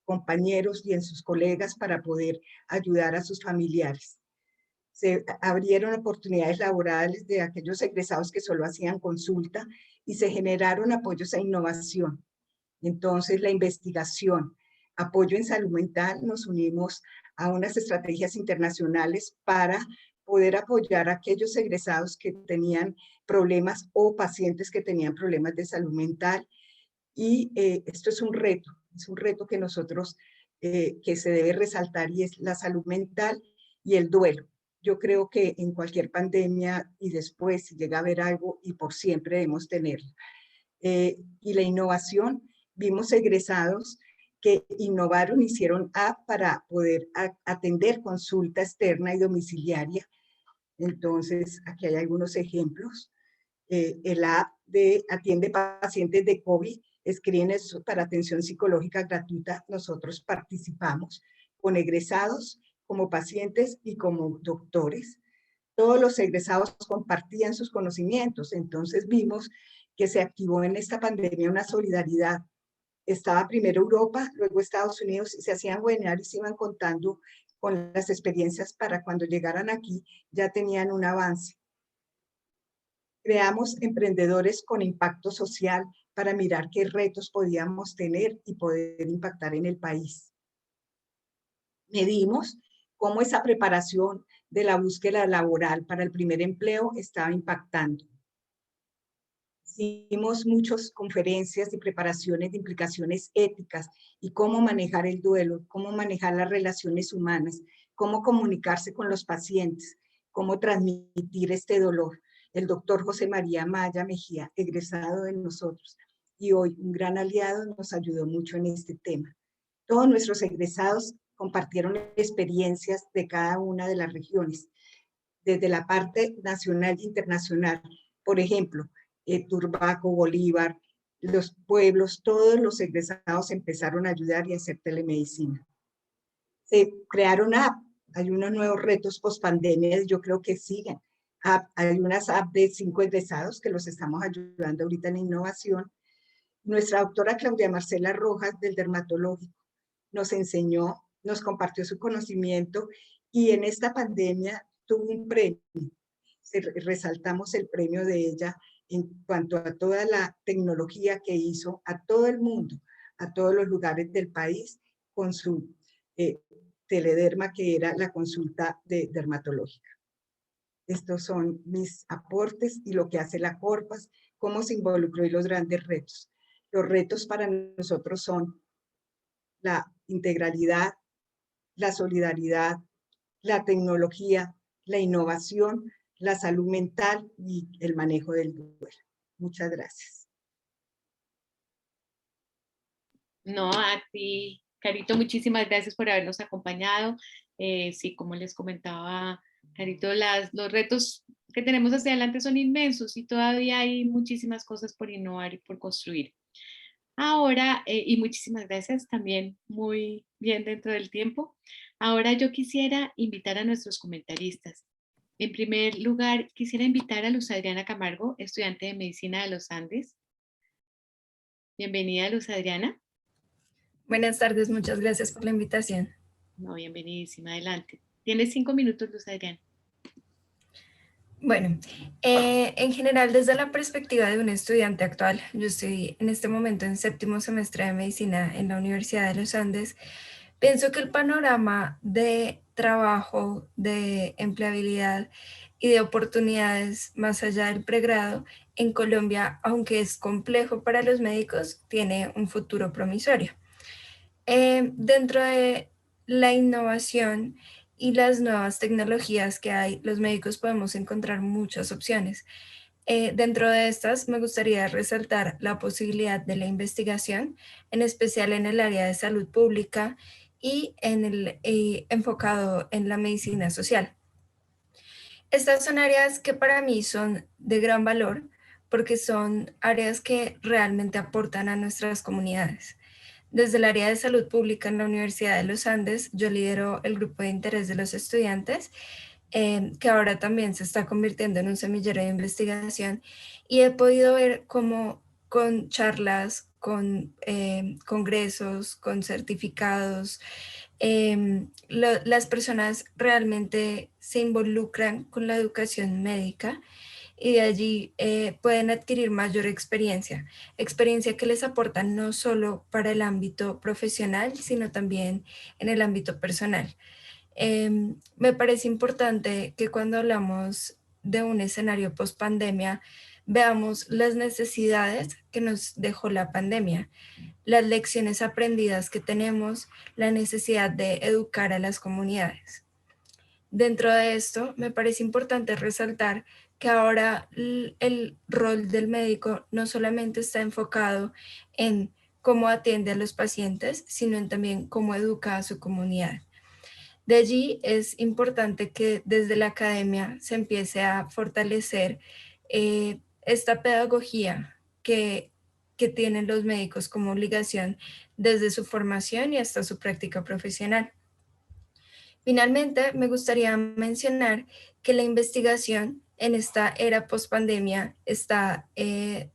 compañeros y en sus colegas para poder ayudar a sus familiares. Se abrieron oportunidades laborales de aquellos egresados que solo hacían consulta y se generaron apoyos a innovación. Entonces, la investigación, apoyo en salud mental, nos unimos a unas estrategias internacionales para poder apoyar a aquellos egresados que tenían problemas o pacientes que tenían problemas de salud mental. Y esto es un reto que nosotros, que se debe resaltar, y es la salud mental y el duelo. Yo creo que en cualquier pandemia y después, si llega a haber algo, y por siempre debemos tenerlo. Y la innovación, vimos egresados que innovaron, hicieron app para poder atender consulta externa y domiciliaria. Entonces, aquí hay algunos ejemplos. El app de atiende pacientes de COVID, screeners para atención psicológica gratuita. Nosotros participamos con egresados, como pacientes y como doctores. Todos los egresados compartían sus conocimientos, entonces vimos que se activó en esta pandemia una solidaridad. Estaba primero Europa, luego Estados Unidos, y se hacían webinars y iban contando con las experiencias para cuando llegaran aquí ya tenían un avance. Creamos emprendedores con impacto social para mirar qué retos podíamos tener y poder impactar en el país. Medimos cómo esa preparación de la búsqueda laboral para el primer empleo estaba impactando. Hicimos muchas conferencias y preparaciones de implicaciones éticas y cómo manejar el duelo, cómo manejar las relaciones humanas, cómo comunicarse con los pacientes, cómo transmitir este dolor. El doctor José María Maya Mejía, egresado de nosotros, y hoy un gran aliado, nos ayudó mucho en este tema. Todos nuestros egresados compartieron experiencias de cada una de las regiones, desde la parte nacional e internacional. Por ejemplo, Turbaco, Bolívar, los pueblos, todos los egresados empezaron a ayudar y a hacer telemedicina. Se crearon apps, hay unos nuevos retos post pandemia, yo creo que siguen. Hay unas apps de 5 egresados que los estamos ayudando ahorita en innovación. Nuestra doctora Claudia Marcela Rojas del dermatológico nos enseñó, nos compartió su conocimiento y en esta pandemia tuvo un premio. Resaltamos el premio de ella en cuanto a toda la tecnología que hizo a todo el mundo, a todos los lugares del país, con su telederma, que era la consulta dermatológica. Estos son mis aportes y lo que hace la Corpas, cómo se involucró y los grandes retos. Los retos para nosotros son la integralidad, la solidaridad, la tecnología, la innovación, la salud mental y el manejo del duelo. Muchas gracias. No, a ti, Carito, muchísimas gracias por habernos acompañado. Sí, como les comentaba, Carito, los retos que tenemos hacia adelante son inmensos y todavía hay muchísimas cosas por innovar y por construir. Ahora, y muchísimas gracias también, muy bien dentro del tiempo. Ahora yo quisiera invitar a nuestros comentaristas. En primer lugar, quisiera invitar a Luz Adriana Camargo, estudiante de Medicina de los Andes. Bienvenida, Luz Adriana. Buenas tardes, muchas gracias por la invitación. No, bienvenidísima, adelante. Tienes 5 minutos, Luz Adriana. Bueno, en general, desde la perspectiva de un estudiante actual, yo estoy en este momento en 7º semestre de medicina en la Universidad de los Andes. Pienso que el panorama de trabajo, de empleabilidad y de oportunidades más allá del pregrado en Colombia, aunque es complejo para los médicos, tiene un futuro promisorio. Dentro de la innovación y las nuevas tecnologías que hay, los médicos podemos encontrar muchas opciones. Dentro de estas, me gustaría resaltar la posibilidad de la investigación, en especial en el área de salud pública y enfocado en la medicina social. Estas son áreas que para mí son de gran valor porque son áreas que realmente aportan a nuestras comunidades. Desde el área de salud pública en la Universidad de los Andes, yo lidero el grupo de interés de los estudiantes, que ahora también se está convirtiendo en un semillero de investigación, y he podido ver cómo con charlas, con congresos, con certificados, las personas realmente se involucran con la educación médica y de allí pueden adquirir mayor experiencia que les aporta no solo para el ámbito profesional, sino también en el ámbito personal. Me parece importante que cuando hablamos de un escenario post pandemia, veamos las necesidades que nos dejó la pandemia, las lecciones aprendidas que tenemos, la necesidad de educar a las comunidades. Dentro de esto, me parece importante resaltar que ahora el rol del médico no solamente está enfocado en cómo atiende a los pacientes, sino en también cómo educa a su comunidad. De allí es importante que desde la academia se empiece a fortalecer esta pedagogía que tienen los médicos como obligación desde su formación y hasta su práctica profesional. Finalmente, me gustaría mencionar que la investigación en esta era post-pandemia está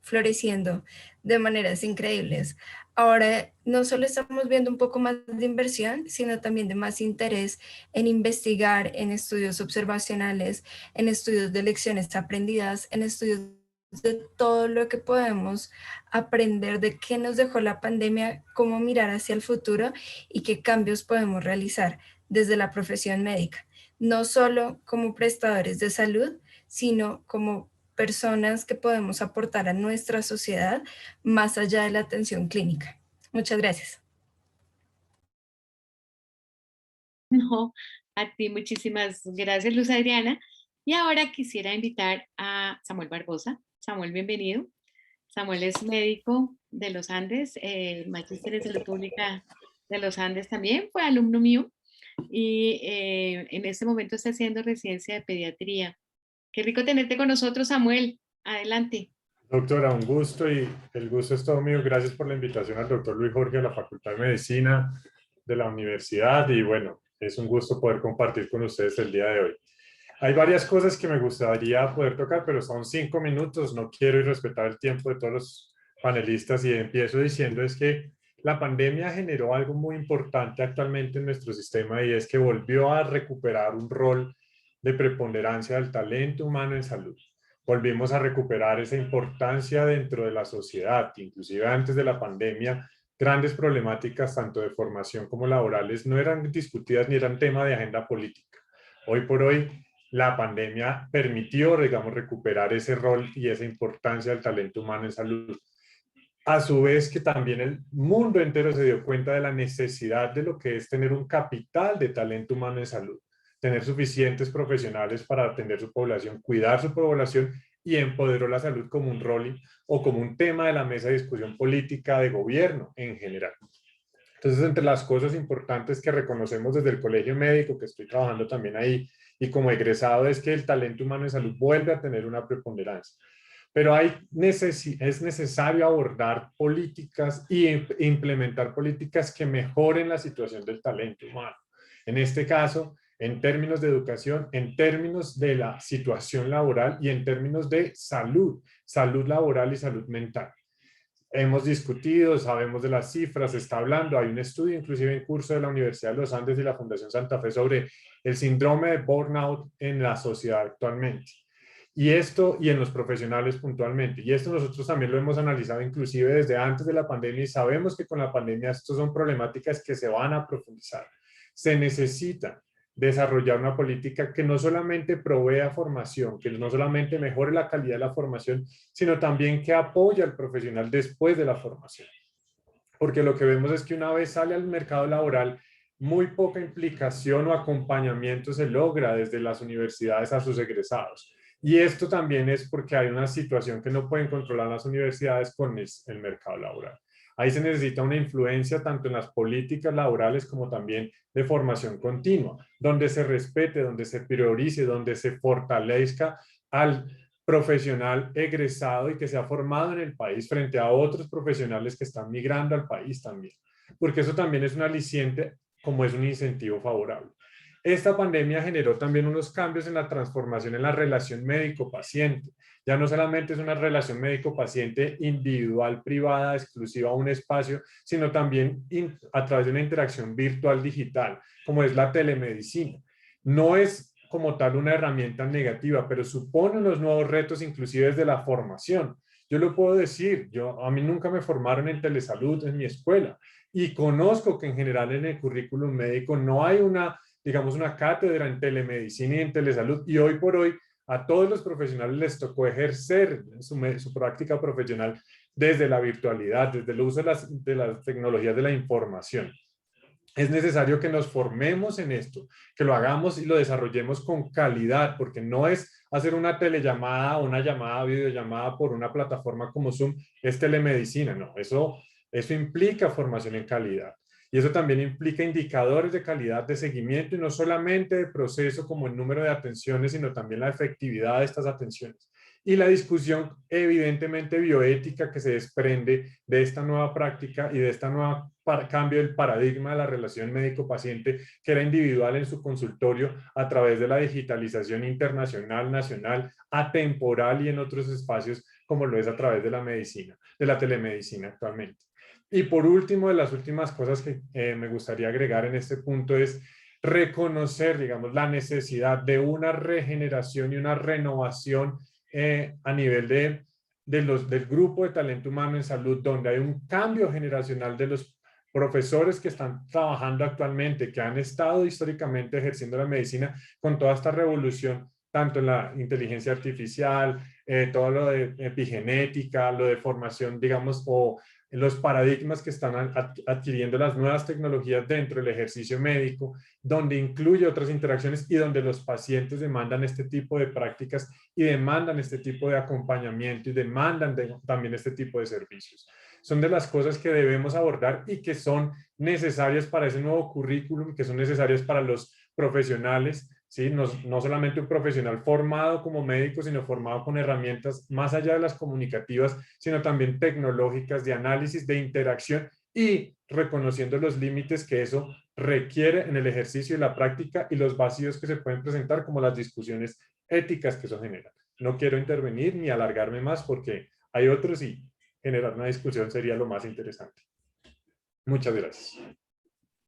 floreciendo de maneras increíbles. Ahora no solo estamos viendo un poco más de inversión, sino también de más interés en investigar en estudios observacionales, en estudios de lecciones aprendidas, en estudios de todo lo que podemos aprender de qué nos dejó la pandemia, cómo mirar hacia el futuro y qué cambios podemos realizar desde la profesión médica, no solo como prestadores de salud, sino como personas que podemos aportar a nuestra sociedad más allá de la atención clínica. Muchas gracias. No, a ti muchísimas gracias, Luz Adriana. Y ahora quisiera invitar a Samuel Barbosa. Samuel, bienvenido. Samuel es médico de los Andes, magíster en salud pública de los Andes también, fue alumno mío y en este momento está haciendo residencia de pediatría. Qué rico tenerte con nosotros, Samuel. Adelante. Doctora, un gusto y el gusto es todo mío. Gracias por la invitación al doctor Luis Jorge de la Facultad de Medicina de la universidad y bueno, es un gusto poder compartir con ustedes el día de hoy. Hay varias cosas que me gustaría poder tocar, pero son 5 minutos. No quiero irrespetar el tiempo de todos los panelistas y empiezo diciendo es que la pandemia generó algo muy importante actualmente en nuestro sistema y es que volvió a recuperar un rol de preponderancia del talento humano en salud. Volvimos a recuperar esa importancia dentro de la sociedad, inclusive antes de la pandemia, grandes problemáticas tanto de formación como laborales no eran discutidas ni eran tema de agenda política. Hoy por hoy, la pandemia permitió, digamos, recuperar ese rol y esa importancia del talento humano en salud. A su vez que también el mundo entero se dio cuenta de la necesidad de lo que es tener un capital de talento humano en salud. tener suficientes profesionales para atender su población, cuidar su población, y empoderó la salud como un rol o como un tema de la mesa de discusión política de gobierno en general. Entonces, entre las cosas importantes que reconocemos desde el Colegio Médico, que estoy trabajando también ahí, y como egresado, es que el talento humano en salud vuelve a tener una preponderancia. Pero es necesario abordar políticas e implementar políticas que mejoren la situación del talento humano. En este caso, en términos de educación, en términos de la situación laboral y en términos de salud, salud laboral y salud mental. Hemos discutido, sabemos de las cifras, se está hablando, hay un estudio inclusive en curso de la Universidad de los Andes y la Fundación Santa Fe sobre el síndrome de burnout en la sociedad actualmente. Y en los profesionales puntualmente. Y esto nosotros también lo hemos analizado inclusive desde antes de la pandemia y sabemos que con la pandemia estas son problemáticas que se van a profundizar. Se necesita desarrollar una política que no solamente provea formación, que no solamente mejore la calidad de la formación, sino también que apoye al profesional después de la formación. Porque lo que vemos es que una vez sale al mercado laboral, muy poca implicación o acompañamiento se logra desde las universidades a sus egresados. Y esto también es porque hay una situación que no pueden controlar las universidades con el mercado laboral. Ahí se necesita una influencia tanto en las políticas laborales como también de formación continua, donde se respete, donde se priorice, donde se fortalezca al profesional egresado y que se ha formado en el país frente a otros profesionales que están migrando al país también, porque eso también es un aliciente como es un incentivo favorable. Esta pandemia generó también unos cambios en la transformación en la relación médico-paciente. Ya no solamente es una relación médico-paciente individual, privada, exclusiva a un espacio, sino también a través de una interacción virtual digital, como es la telemedicina. No es como tal una herramienta negativa, pero supone unos nuevos retos inclusive desde la formación. Yo lo puedo decir, a mí nunca me formaron en telesalud en mi escuela y conozco que en general en el currículum médico no hay digamos, una cátedra en telemedicina y en telesalud, y hoy por hoy a todos los profesionales les tocó ejercer su práctica profesional desde la virtualidad, desde el uso de las tecnologías de la información. Es necesario que nos formemos en esto, que lo hagamos y lo desarrollemos con calidad, porque no es hacer una telellamada o una videollamada por una plataforma como Zoom, es telemedicina, no, eso implica formación en calidad. Y eso también implica indicadores de calidad de seguimiento y no solamente de proceso como el número de atenciones, sino también la efectividad de estas atenciones. Y la discusión evidentemente bioética que se desprende de esta nueva práctica y de esta nueva cambio del paradigma de la relación médico-paciente que era individual en su consultorio a través de la digitalización internacional, nacional, atemporal y en otros espacios como lo es a través de la medicina, de la telemedicina actualmente. Y por último, de las últimas cosas que me gustaría agregar en este punto es reconocer, digamos, la necesidad de una regeneración y una renovación a nivel del grupo de talento humano en salud, donde hay un cambio generacional de los profesores que están trabajando actualmente, que han estado históricamente ejerciendo la medicina con toda esta revolución, tanto en la inteligencia artificial, todo lo de epigenética, lo de formación, digamos, o los paradigmas que están adquiriendo las nuevas tecnologías dentro del ejercicio médico, donde incluye otras interacciones y donde los pacientes demandan este tipo de prácticas y demandan este tipo de acompañamiento y demandan también este tipo de servicios. Son de las cosas que debemos abordar y que son necesarias para ese nuevo currículum, que son necesarias para los profesionales, ¿sí? No solamente un profesional formado como médico, sino formado con herramientas más allá de las comunicativas, sino también tecnológicas de análisis, de interacción y reconociendo los límites que eso requiere en el ejercicio y la práctica y los vacíos que se pueden presentar como las discusiones éticas que eso genera. No quiero intervenir ni alargarme más porque hay otros y generar una discusión sería lo más interesante. Muchas gracias.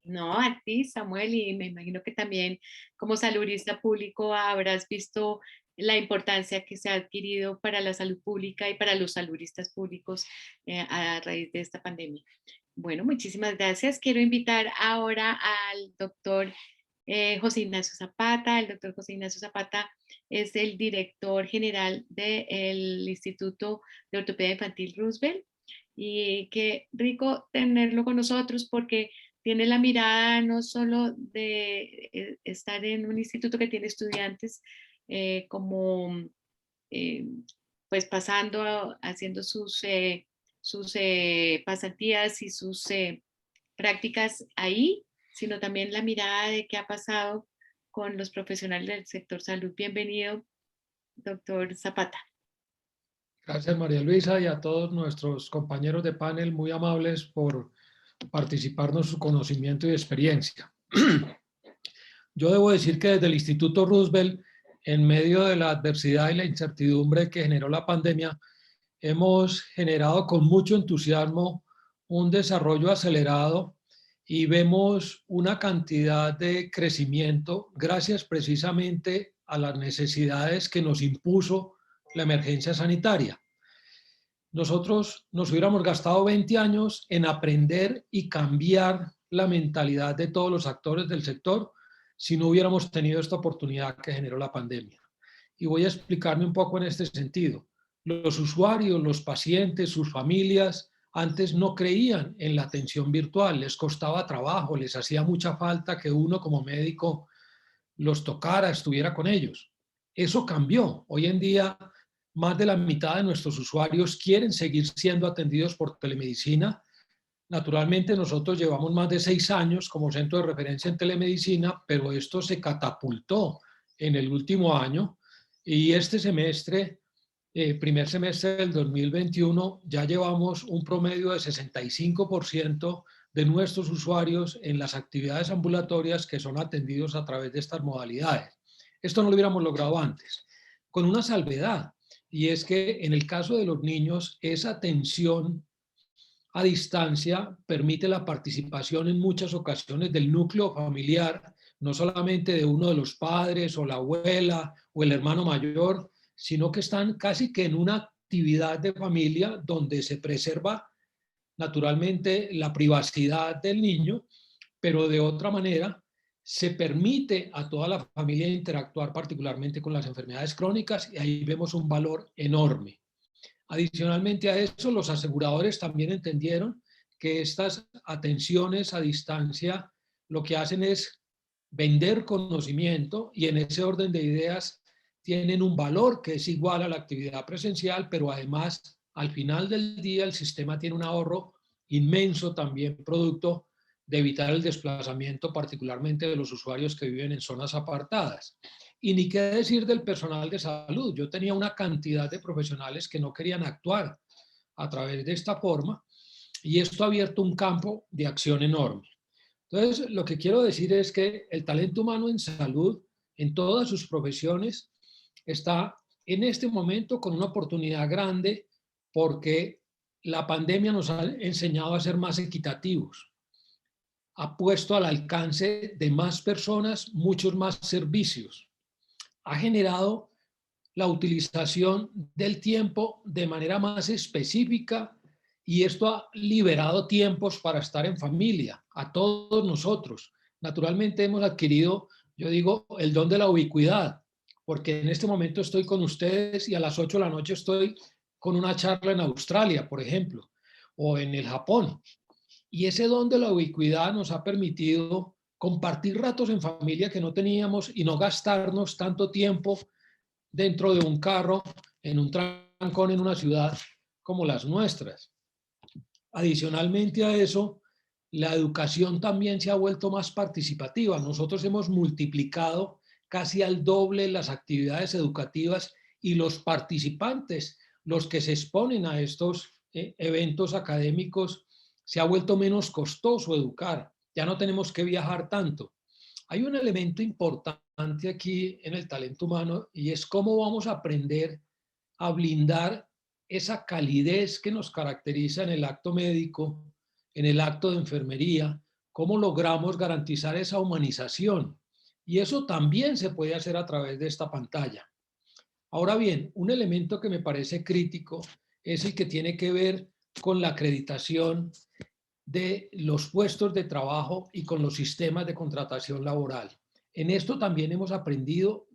No, a ti, Samuel, y me imagino que también como saludista público habrás visto la importancia que se ha adquirido para la salud pública y para los saludistas públicos a raíz de esta pandemia. Bueno, muchísimas gracias. Quiero invitar ahora al doctor José Ignacio Zapata. El doctor José Ignacio Zapata es el director general del Instituto de Ortopedia Infantil Roosevelt. Y qué rico tenerlo con nosotros porque tiene la mirada no solo de estar en un instituto que tiene estudiantes como pues pasando, haciendo sus pasantías y sus prácticas ahí, sino también la mirada de qué ha pasado con los profesionales del sector salud. Bienvenido, doctor Zapata. Gracias, María Luisa, y a todos nuestros compañeros de panel muy amables por participarnos su conocimiento y experiencia. Yo debo decir que desde el Instituto Roosevelt, en medio de la adversidad y la incertidumbre que generó la pandemia, hemos generado con mucho entusiasmo un desarrollo acelerado y vemos una cantidad de crecimiento gracias precisamente a las necesidades que nos impuso la emergencia sanitaria. Nosotros nos hubiéramos gastado 20 años en aprender y cambiar la mentalidad de todos los actores del sector si no hubiéramos tenido esta oportunidad que generó la pandemia. Y voy a explicarme un poco en este sentido. Los usuarios, los pacientes, sus familias, antes no creían en la atención virtual, les costaba trabajo, les hacía mucha falta que uno como médico los tocara, estuviera con ellos. Eso cambió. Hoy en día, más de la mitad de nuestros usuarios quieren seguir siendo atendidos por telemedicina. Naturalmente, nosotros llevamos más de 6 años como centro de referencia en telemedicina, pero esto se catapultó en el último año y este semestre, primer semestre del 2021, ya llevamos un promedio de 65% de nuestros usuarios en las actividades ambulatorias que son atendidos a través de estas modalidades. Esto no lo hubiéramos logrado antes, con una salvedad, y es que en el caso de los niños, esa atención a distancia permite la participación en muchas ocasiones del núcleo familiar, no solamente de uno de los padres o la abuela o el hermano mayor, sino que están casi que en una actividad de familia donde se preserva naturalmente la privacidad del niño, pero de otra manera se permite a toda la familia interactuar particularmente con las enfermedades crónicas y ahí vemos un valor enorme. Adicionalmente a eso, los aseguradores también entendieron que estas atenciones a distancia lo que hacen es vender conocimiento y en ese orden de ideas tienen un valor que es igual a la actividad presencial, pero además al final del día el sistema tiene un ahorro inmenso también producto de evitar el desplazamiento particularmente de los usuarios que viven en zonas apartadas. Y ni qué decir del personal de salud. Yo tenía una cantidad de profesionales que no querían actuar a través de esta forma y esto ha abierto un campo de acción enorme. Entonces, lo que quiero decir es que el talento humano en salud, en todas sus profesiones, está en este momento con una oportunidad grande porque la pandemia nos ha enseñado a ser más equitativos. Ha puesto al alcance de más personas muchos más servicios. Ha generado la utilización del tiempo de manera más específica y esto ha liberado tiempos para estar en familia, a todos nosotros. Naturalmente hemos adquirido, yo digo, el don de la ubicuidad, porque en este momento estoy con ustedes y a las 8 de la noche estoy con una charla en Australia, por ejemplo, o en el Japón. Y ese don de la ubicuidad nos ha permitido compartir ratos en familia que no teníamos y no gastarnos tanto tiempo dentro de un carro, en un trancón en una ciudad como las nuestras. Adicionalmente a eso, la educación también se ha vuelto más participativa. Nosotros hemos multiplicado casi al doble las actividades educativas y los participantes, los que se exponen a estos eventos académicos, se ha vuelto menos costoso educar. Ya no tenemos que viajar tanto. Hay un elemento importante aquí en el talento humano y es cómo vamos a aprender a blindar esa calidez que nos caracteriza en el acto médico, en el acto de enfermería, cómo logramos garantizar esa humanización. Y eso también se puede hacer a través de esta pantalla. Ahora bien, un elemento que me parece crítico es el que tiene que ver con la acreditación de los puestos de trabajo y con los sistemas de contratación laboral. En esto también hemos aprendido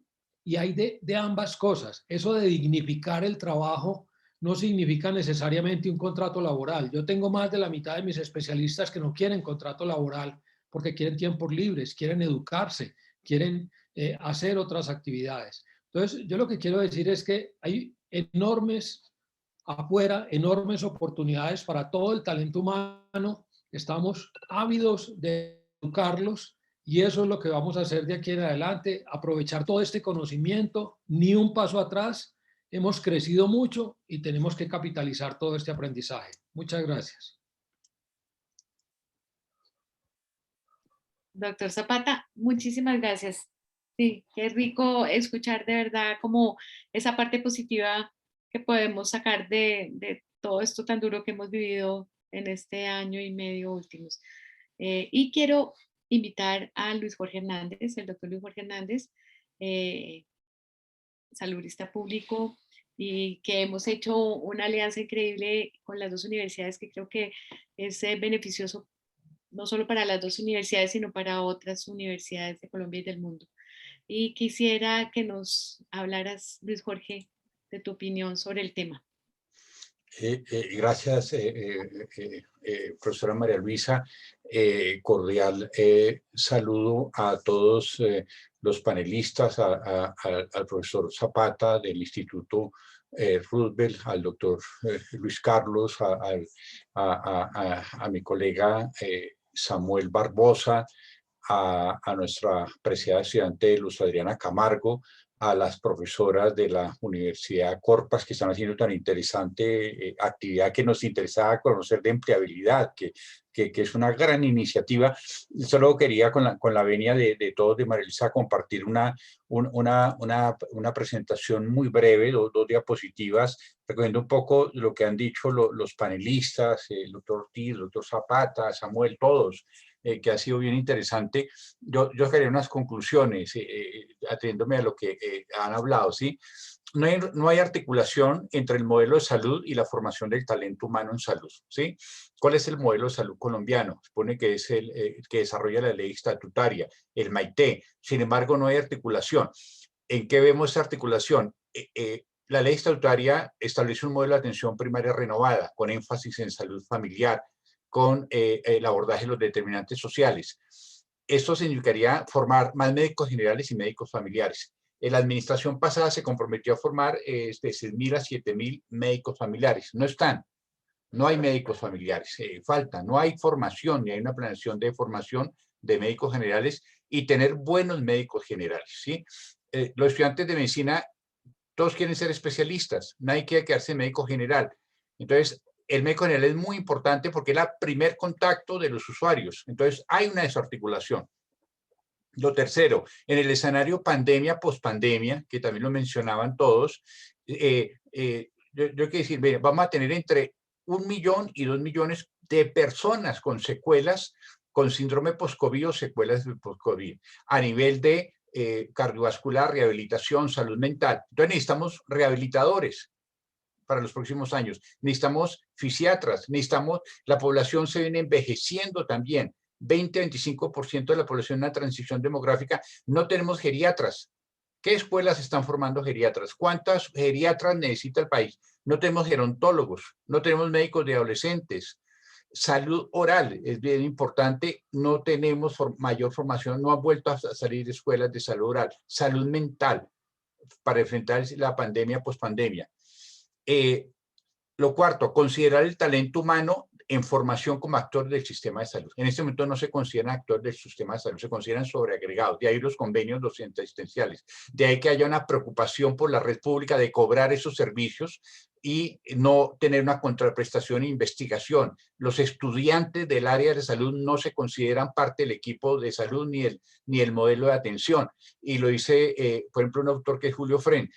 y hay de ambas cosas. Eso de dignificar el trabajo no significa necesariamente un contrato laboral. Yo tengo más de la mitad de mis especialistas que no quieren contrato laboral porque quieren tiempos libres, quieren educarse, quieren hacer otras actividades. Entonces, yo lo que quiero decir es que hay enormes oportunidades para todo el talento humano. Estamos ávidos de educarlos y eso es lo que vamos a hacer de aquí en adelante, aprovechar todo este conocimiento, ni un paso atrás. Hemos crecido mucho y tenemos que capitalizar todo este aprendizaje. Muchas gracias. Doctor Zapata, muchísimas gracias. Sí, qué rico escuchar de verdad como esa parte positiva que podemos sacar de todo esto tan duro que hemos vivido en este año y medio últimos. Y quiero invitar a Luis Jorge Hernández, el doctor Luis Jorge Hernández, saludista público, y que hemos hecho una alianza increíble con las dos universidades que creo que es beneficioso no solo para las dos universidades, sino para otras universidades de Colombia y del mundo. Y quisiera que nos hablaras, Luis Jorge, de tu opinión sobre el tema. Gracias, profesora María Luisa. Cordial saludo a todos los panelistas, al profesor Zapata del Instituto Roosevelt, al doctor Luis Carlos, a mi colega Samuel Barbosa, a nuestra preciada estudiante Luz Adriana Camargo, a las profesoras de la Universidad Corpas que están haciendo tan interesante actividad que nos interesaba conocer de empleabilidad, que es una gran iniciativa. Solo quería con la venia de todos, de María Luisa, compartir una presentación muy breve, dos diapositivas, recogiendo un poco lo que han dicho los panelistas, el doctor Ortiz, el doctor Zapata, Samuel, todos, que ha sido bien interesante. Yo quería unas conclusiones, atendiéndome a lo que han hablado, ¿sí? No hay articulación entre el modelo de salud y la formación del talento humano en salud, ¿sí? ¿Cuál es el modelo de salud colombiano? Supone que es el que desarrolla la ley estatutaria, el MAITE. Sin embargo, no hay articulación. ¿En qué vemos esa articulación? La ley estatutaria establece un modelo de atención primaria renovada, con énfasis en salud familiar, con el abordaje de los determinantes sociales. Esto significaría formar más médicos generales y médicos familiares. En la administración pasada se comprometió a formar de 6.000 a 7.000 médicos familiares. No están, no hay médicos familiares, falta, no hay formación, ni hay una planeación de formación de médicos generales y tener buenos médicos generales, ¿sí? Los estudiantes de medicina, todos quieren ser especialistas, nadie quiere quedarse médico general. Entonces, el médico general es muy importante porque es el primer contacto de los usuarios. Entonces, hay una desarticulación. Lo tercero, en el escenario pandemia, pospandemia, que también lo mencionaban todos, yo quiero decir, vamos a tener entre 1 millón y 2 millones de personas con secuelas, con síndrome post-COVID o secuelas de post-COVID, a nivel de cardiovascular, rehabilitación, salud mental. Entonces necesitamos rehabilitadores para los próximos años, necesitamos fisiatras, la población se viene envejeciendo también, 20-25% de la población en una transición demográfica, no tenemos geriatras. ¿Qué escuelas están formando geriatras? ¿Cuántas geriatras necesita el país? No tenemos gerontólogos, no tenemos médicos de adolescentes. Salud oral es bien importante, no tenemos mayor formación, no han vuelto a salir escuelas de salud oral. Salud mental para enfrentar la pandemia, pospandemia. Lo cuarto, considerar el talento humano en formación como actor del sistema de salud. En este momento no se consideran actores del sistema de salud, se consideran sobreagregados. De ahí los convenios asistenciales. De ahí que haya una preocupación por la red pública de cobrar esos servicios y no tener una contraprestación e investigación. Los estudiantes del área de salud no se consideran parte del equipo de salud ni el modelo de atención. Y lo dice, por ejemplo, un autor que es Julio Fren,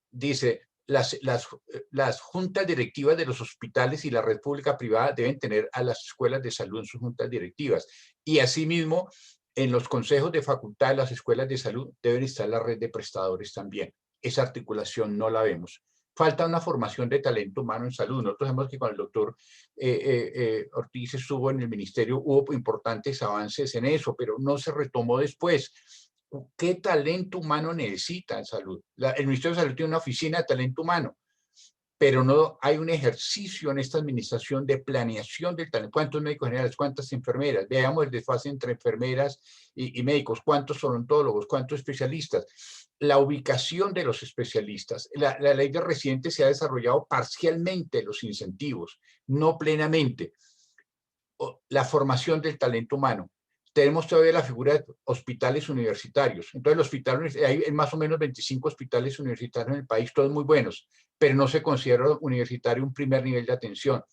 dice, las juntas directivas de los hospitales y la red pública privada deben tener a las escuelas de salud en sus juntas directivas. Y asimismo, en los consejos de facultad de las escuelas de salud deben estar la red de prestadores también. Esa articulación no la vemos. Falta una formación de talento humano en salud. Nosotros vemos que con el doctor Ortiz estuvo en el ministerio, hubo importantes avances en eso, pero no se retomó después. ¿Qué talento humano necesita en salud? El Ministerio de Salud tiene una oficina de talento humano. pero no hay un ejercicio en esta administración de planeación del talento. ¿Cuántos médicos generales? ¿Cuántas enfermeras? Veamos el desfase entre enfermeras y médicos. ¿Cuántos odontólogos? ¿Cuántos especialistas? La ubicación de los especialistas. La ley de residentes se ha desarrollado parcialmente los incentivos, no plenamente. La formación del talento humano. Tenemos todavía la figura de hospitales universitarios. Entonces, los hospitales, hay más o menos 25 hospitales universitarios en el país, todos muy buenos, pero no se considera universitario un primer nivel de atención.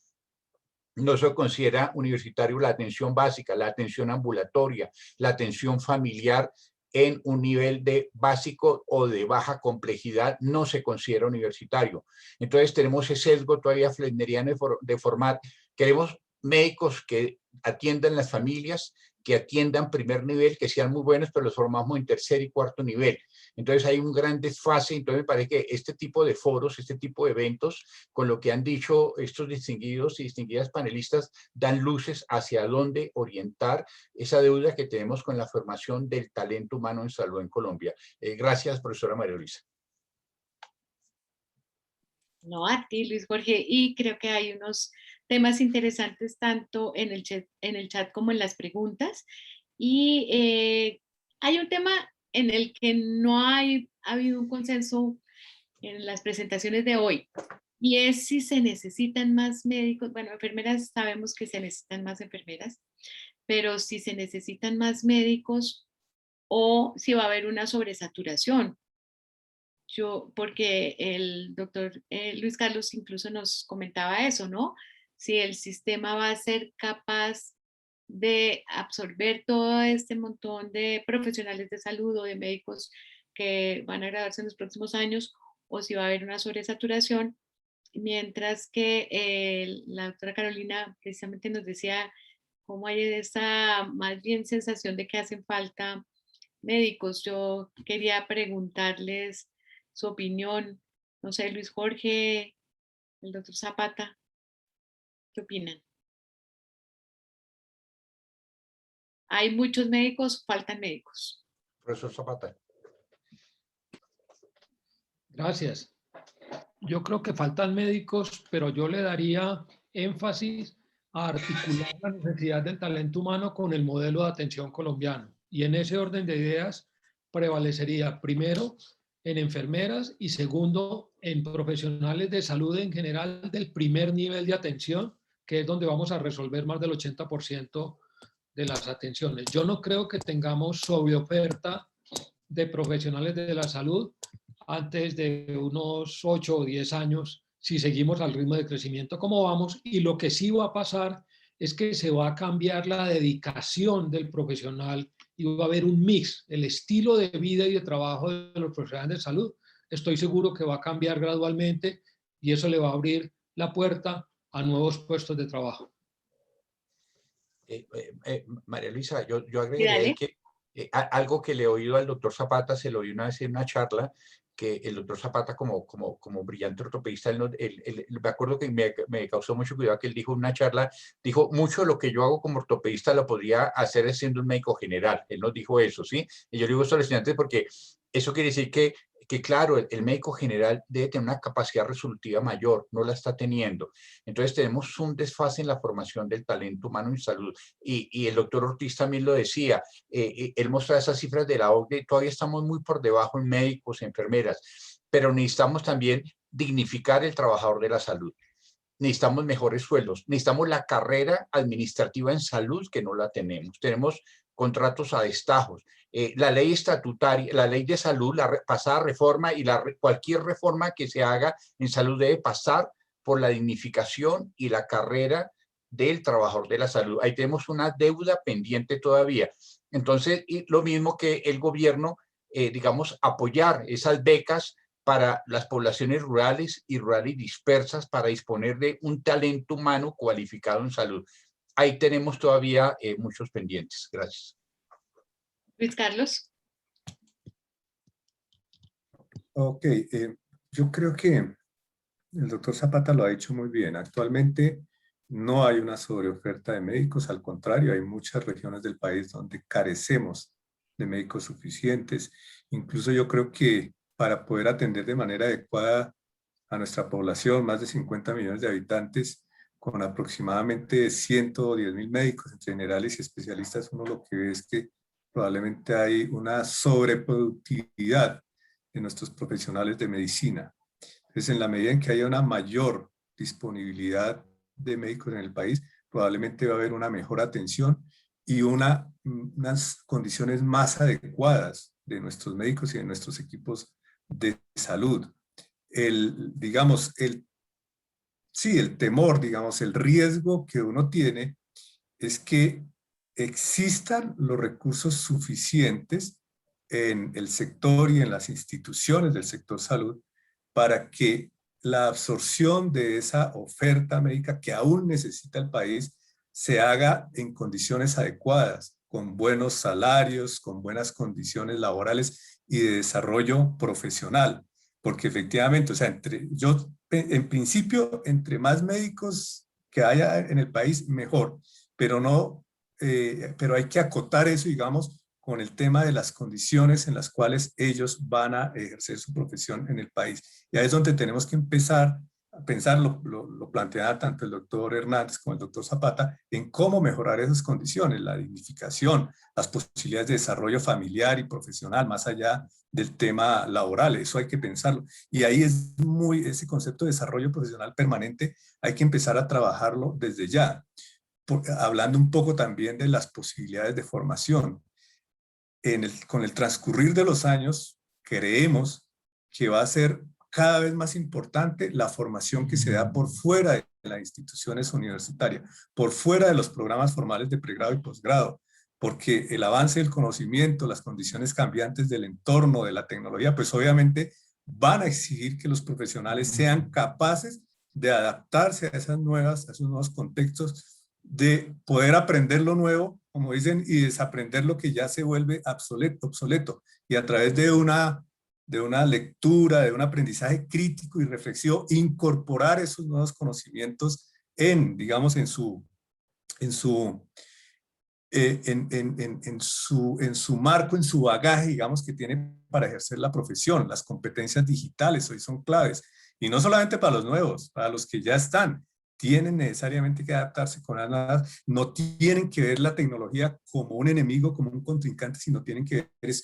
No se considera universitario la atención básica, la atención ambulatoria, la atención familiar en un nivel de básico o de baja complejidad, no se considera universitario. Entonces, tenemos ese sesgo todavía flegneriano de formar. Queremos médicos que atiendan las familias, que atiendan primer nivel, que sean muy buenos, pero los formamos en tercer y cuarto nivel. Entonces hay un gran desfase. Entonces me parece que este tipo de foros, este tipo de eventos, con lo que han dicho estos distinguidos y distinguidas panelistas, dan luces hacia dónde orientar esa deuda que tenemos con la formación del talento humano en salud en Colombia. Gracias, profesora María Luisa. No, a ti, Luis Jorge, y creo que hay unos temas interesantes tanto en el chat como en las preguntas. Y hay un tema en el que no ha habido un consenso en las presentaciones de hoy, y es si se necesitan más médicos. Bueno, enfermeras, sabemos que se necesitan más enfermeras, pero si se necesitan más médicos o si va a haber una sobresaturación. Porque el doctor Luis Carlos incluso nos comentaba eso, ¿no? Si el sistema va a ser capaz de absorber todo este montón de profesionales de salud o de médicos que van a graduarse en los próximos años, o si va a haber una sobresaturación, mientras que la doctora Carolina precisamente nos decía cómo hay esa más bien sensación de que hacen falta médicos. Yo quería preguntarles su opinión, no sé, Luis Jorge, el doctor Zapata, ¿qué opinan? ¿Hay muchos médicos? ¿Faltan médicos? Profesor Zapata. Gracias. Yo creo que faltan médicos, pero yo le daría énfasis a articular la necesidad del talento humano con el modelo de atención colombiano. Y en ese orden de ideas prevalecería primero en enfermeras y segundo en profesionales de salud en general del primer nivel de atención, que es donde vamos a resolver más del 80% de las atenciones. Yo no creo que tengamos sobreoferta de profesionales de la salud antes de unos 8 o 10 años, si seguimos al ritmo de crecimiento como vamos, y lo que sí va a pasar es que se va a cambiar la dedicación del profesional y va a haber un mix, el estilo de vida y de trabajo de los profesionales de salud. Estoy seguro que va a cambiar gradualmente y eso le va a abrir la puerta a nuevos puestos de trabajo. María Luisa, yo agregaría que algo que le he oído al doctor Zapata, se lo oí una vez en una charla, que el doctor Zapata como brillante ortopedista, me acuerdo que me causó mucho cuidado que él dijo en una charla, dijo, mucho de lo que yo hago como ortopedista lo podría hacer siendo un médico general. Él nos dijo eso, ¿sí? Y yo le digo esto a los estudiantes porque eso quiere decir que claro, el médico general debe tener una capacidad resolutiva mayor, no la está teniendo. Entonces tenemos un desfase en la formación del talento humano en salud. Y el doctor Ortiz también lo decía, él mostraba esas cifras de la OCDE, todavía estamos muy por debajo en médicos, enfermeras, pero necesitamos también dignificar el trabajador de la salud. Necesitamos mejores sueldos, necesitamos la carrera administrativa en salud que no la tenemos. Tenemos contratos a destajos. La ley estatutaria, la ley de salud, la pasada reforma y cualquier reforma que se haga en salud debe pasar por la dignificación y la carrera del trabajador de la salud. Ahí tenemos una deuda pendiente todavía. Entonces, y lo mismo que el gobierno, digamos, apoyar esas becas para las poblaciones rurales y dispersas para disponer de un talento humano cualificado en salud. Ahí tenemos todavía muchos pendientes. Gracias. Luis Carlos. Ok, yo creo que el doctor Zapata lo ha dicho muy bien. Actualmente no hay una sobreoferta de médicos, al contrario, hay muchas regiones del país donde carecemos de médicos suficientes. Incluso yo creo que para poder atender de manera adecuada a nuestra población, más de 50 millones de habitantes, con aproximadamente 110.000 médicos, entre generales y especialistas, uno lo que ve es que probablemente hay una sobreproductividad de nuestros profesionales de medicina. Entonces, en la medida en que haya una mayor disponibilidad de médicos en el país, probablemente va a haber una mejor atención y unas condiciones más adecuadas de nuestros médicos y de nuestros equipos de salud. Digamos, el temor, digamos, el riesgo que uno tiene es que existan los recursos suficientes en el sector y en las instituciones del sector salud para que la absorción de esa oferta médica que aún necesita el país se haga en condiciones adecuadas, con buenos salarios, con buenas condiciones laborales y de desarrollo profesional. Porque efectivamente, o sea, en principio, entre más médicos que haya en el país, mejor, pero hay que acotar eso, digamos, con el tema de las condiciones en las cuales ellos van a ejercer su profesión en el país. Y ahí es donde tenemos que empezar a pensar, lo planteaba tanto el doctor Hernández como el doctor Zapata, en cómo mejorar esas condiciones, la dignificación, las posibilidades de desarrollo familiar y profesional, más allá del tema laboral, eso hay que pensarlo. Y ahí ese concepto de desarrollo profesional permanente, hay que empezar a trabajarlo desde ya. Hablando un poco también de las posibilidades de formación. Con el transcurrir de los años, creemos que va a ser cada vez más importante la formación que se da por fuera de las instituciones universitarias, por fuera de los programas formales de pregrado y posgrado, porque el avance del conocimiento, las condiciones cambiantes del entorno, de la tecnología, pues obviamente van a exigir que los profesionales sean capaces de adaptarse a esos nuevos contextos, de poder aprender lo nuevo, como dicen, y desaprender lo que ya se vuelve obsoleto. Y a través de una lectura, de un aprendizaje crítico y reflexivo, incorporar esos nuevos conocimientos digamos, en su marco, en su bagaje, digamos, que tiene para ejercer la profesión. Las competencias digitales hoy son claves, y no solamente para los nuevos, para los que ya están. Tienen necesariamente que adaptarse con las nuevas, no tienen que ver la tecnología como un enemigo, como un contrincante, sino tienen que ver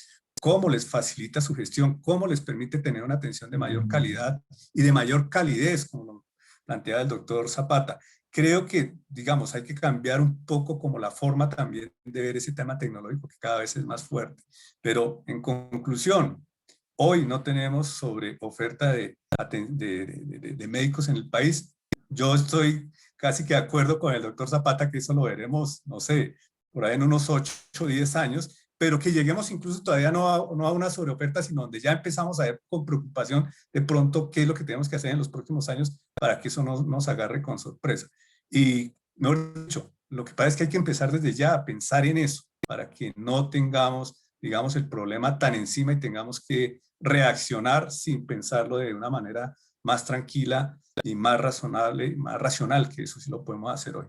cómo les facilita su gestión, cómo les permite tener una atención de mayor calidad y de mayor calidez, como lo planteaba el doctor Zapata. Creo que, digamos, hay que cambiar un poco como la forma también de ver ese tema tecnológico, que cada vez es más fuerte. Pero en conclusión, hoy no tenemos sobre oferta de médicos en el país. Yo estoy casi que de acuerdo con el doctor Zapata que eso lo veremos, no sé, por ahí en unos 8 o 10 años, pero que lleguemos incluso todavía no a una sobreoferta, sino donde ya empezamos a ver con preocupación de pronto qué es lo que tenemos que hacer en los próximos años para que eso no nos agarre con sorpresa. Y, mejor dicho, lo que pasa es que hay que empezar desde ya a pensar en eso, para que no tengamos, digamos, el problema tan encima y tengamos que reaccionar sin pensarlo de una manera más tranquila y más razonable, más racional, que eso sí lo podemos hacer hoy.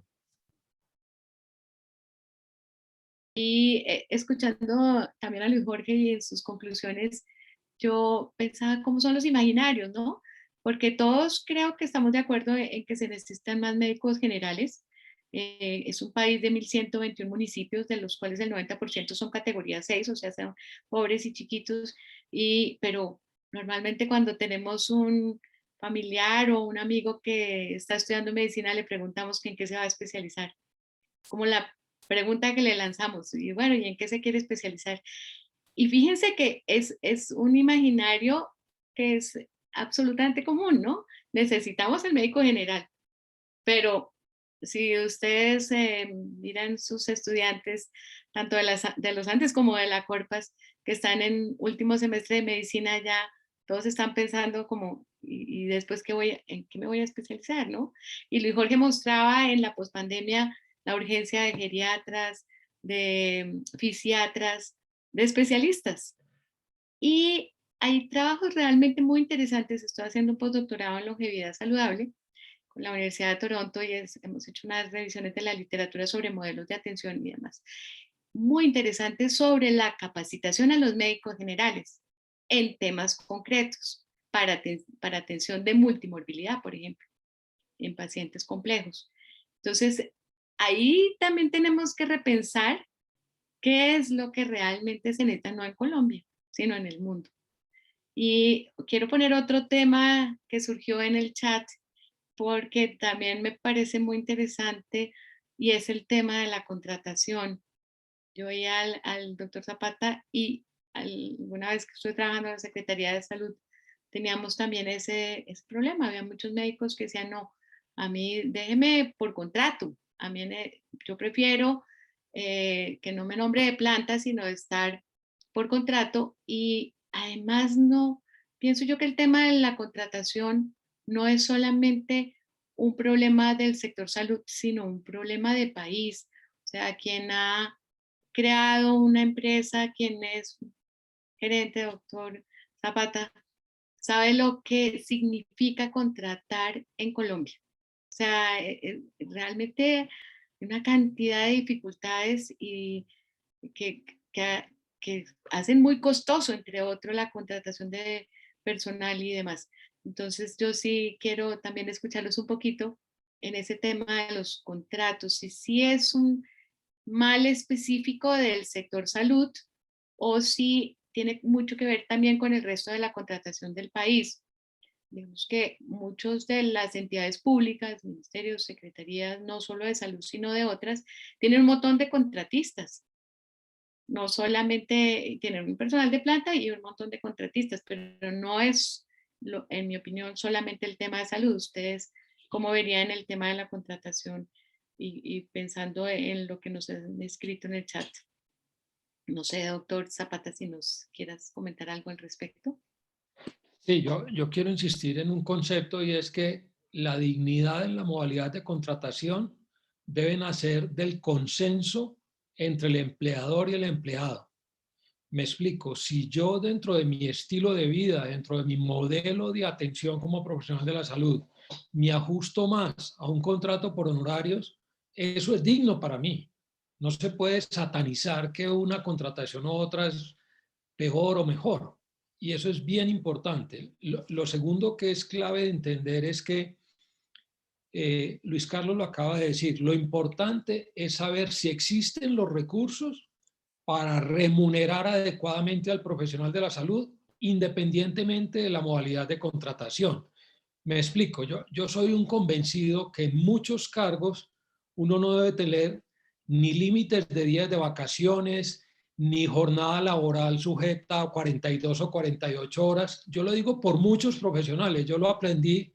Y escuchando también a Luis Jorge y en sus conclusiones, yo pensaba cómo son los imaginarios, ¿no? Porque todos creo que estamos de acuerdo en que se necesitan más médicos generales. Es un país de 1.121 municipios, de los cuales el 90% son categoría 6, o sea, son pobres y chiquitos, pero normalmente cuando tenemos un familiar o un amigo que está estudiando medicina, le preguntamos que en qué se va a especializar. Como la pregunta que le lanzamos, y bueno, ¿y en qué se quiere especializar? Y fíjense que es un imaginario que es absolutamente común, ¿no? Necesitamos el médico general, pero si ustedes miran sus estudiantes, tanto de los Andes como de la Corpas, que están en último semestre de medicina, ya todos están pensando como, ¿y después en qué me voy a especializar, no? Y Luis Jorge mostraba en la pospandemia la urgencia de geriatras, de fisiatras, de especialistas. Y hay trabajos realmente muy interesantes. Estoy haciendo un postdoctorado en longevidad saludable con la Universidad de Toronto y hemos hecho unas revisiones de la literatura sobre modelos de atención y demás. Muy interesantes sobre la capacitación a los médicos generales en temas concretos. para atención de multimorbilidad, por ejemplo, en pacientes complejos. Entonces, ahí también tenemos que repensar qué es lo que realmente se necesita, no en Colombia, sino en el mundo. Y quiero poner otro tema que surgió en el chat, porque también me parece muy interesante, y es el tema de la contratación. Yo oí al doctor Zapata y alguna vez que estuve trabajando en la Secretaría de Salud, teníamos también ese problema. Había muchos médicos que decían, no, a mí déjeme por contrato, a mí yo prefiero que no me nombre de planta, sino estar por contrato. Y además no, pienso yo que el tema de la contratación no es solamente un problema del sector salud, sino un problema de país. O sea, quien ha creado una empresa, quien es gerente, doctor Zapata, sabe lo que significa contratar en Colombia. O sea, realmente hay una cantidad de dificultades y que hacen muy costoso, entre otros, la contratación de personal y demás. Entonces, yo sí quiero también escucharlos un poquito en ese tema de los contratos, y si es un mal específico del sector salud o si tiene mucho que ver también con el resto de la contratación del país. Digamos que muchas de las entidades públicas, ministerios, secretarías, no solo de salud, sino de otras, tienen un montón de contratistas. No solamente tienen un personal de planta y un montón de contratistas, pero no es, en mi opinión, solamente el tema de salud. Ustedes, ¿cómo verían el tema de la contratación? Y pensando en lo que nos han escrito en el chat. No sé, doctor Zapata, si nos quieras comentar algo al respecto. Sí, yo quiero insistir en un concepto, y es que la dignidad en la modalidad de contratación debe nacer del consenso entre el empleador y el empleado. Me explico, si yo dentro de mi estilo de vida, dentro de mi modelo de atención como profesional de la salud, me ajusto más a un contrato por honorarios, eso es digno para mí. No se puede satanizar que una contratación u otra es peor o mejor. Y eso es bien importante. Lo segundo que es clave de entender es que Luis Carlos lo acaba de decir, lo importante es saber si existen los recursos para remunerar adecuadamente al profesional de la salud, independientemente de la modalidad de contratación. Me explico, yo soy un convencido que en muchos cargos uno no debe tener ni límites de días de vacaciones, ni jornada laboral sujeta a 42 o 48 horas. Yo lo digo por muchos profesionales, yo lo aprendí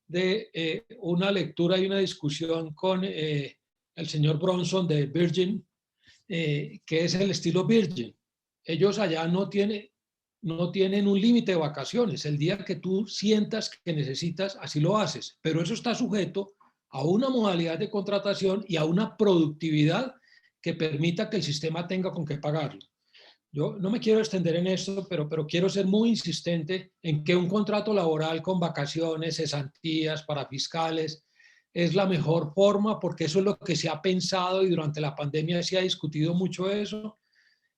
de una lectura y una discusión con el señor Bronson de Virgin, que es el estilo Virgin. Ellos allá no tienen un límite de vacaciones. El día que tú sientas que necesitas, así lo haces. Pero eso está sujeto a una modalidad de contratación y a una productividad que permita que el sistema tenga con qué pagarlo. Yo no me quiero extender en esto, pero quiero ser muy insistente en que un contrato laboral con vacaciones, cesantías para fiscales, es la mejor forma, porque eso es lo que se ha pensado y durante la pandemia se ha discutido mucho eso,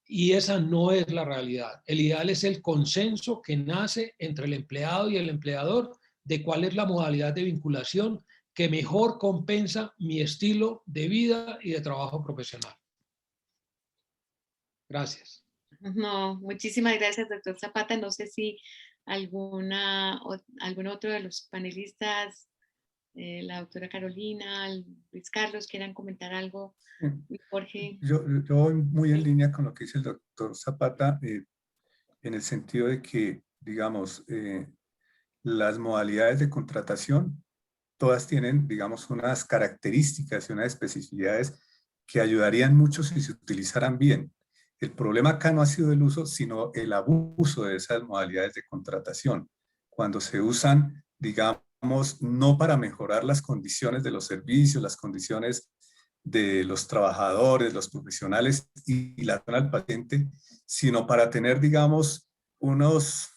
y esa no es la realidad. El ideal es el consenso que nace entre el empleado y el empleador de cuál es la modalidad de vinculación que mejor compensa mi estilo de vida y de trabajo profesional. Gracias. No, muchísimas gracias, doctor Zapata. No sé si algún otro de los panelistas, la doctora Carolina, Luis Carlos, quieran comentar algo. Jorge. Yo voy muy en línea con lo que dice el doctor Zapata, en el sentido de que, digamos, las modalidades de contratación, todas tienen, digamos, unas características y unas especificidades que ayudarían mucho si se utilizaran bien. El problema acá no ha sido el uso, sino el abuso de esas modalidades de contratación. Cuando se usan, digamos, no para mejorar las condiciones de los servicios, las condiciones de los trabajadores, los profesionales y la atención al paciente, sino para tener, digamos, unos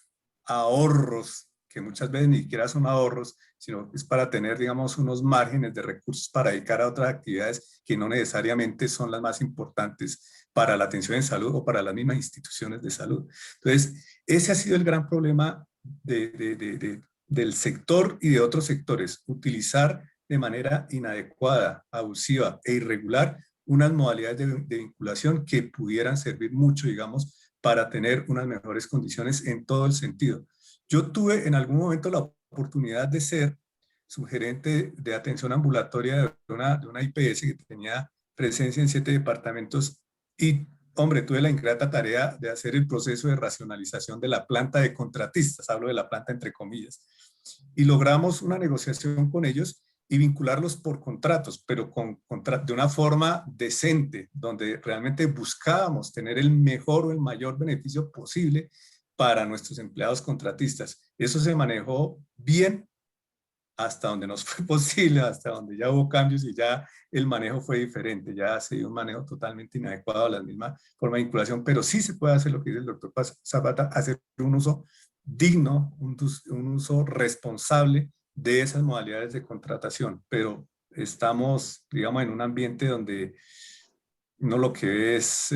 ahorros que muchas veces ni siquiera son ahorros, sino es para tener, digamos, unos márgenes de recursos para dedicar a otras actividades que no necesariamente son las más importantes para la atención en salud o para las mismas instituciones de salud. Entonces, ese ha sido el gran problema del sector y de otros sectores utilizar de manera inadecuada, abusiva e irregular unas modalidades de vinculación que pudieran servir mucho, digamos, para tener unas mejores condiciones en todo el sentido. Yo tuve en algún momento la oportunidad de ser subgerente de atención ambulatoria de una IPS que tenía presencia en 7 departamentos y, hombre, tuve la ingrata tarea de hacer el proceso de racionalización de la planta de contratistas, hablo de la planta entre comillas, y logramos una negociación con ellos y vincularlos por contratos, pero de una forma decente, donde realmente buscábamos tener el mejor o el mayor beneficio posible para nuestros empleados contratistas. Eso se manejó bien hasta donde nos fue posible, hasta donde ya hubo cambios y ya el manejo fue diferente, ya se dio un manejo totalmente inadecuado a la misma forma de vinculación, pero sí se puede hacer lo que dice el doctor Zapata, hacer un uso digno, un uso responsable de esas modalidades de contratación, pero estamos, digamos, en un ambiente donde no lo que ve es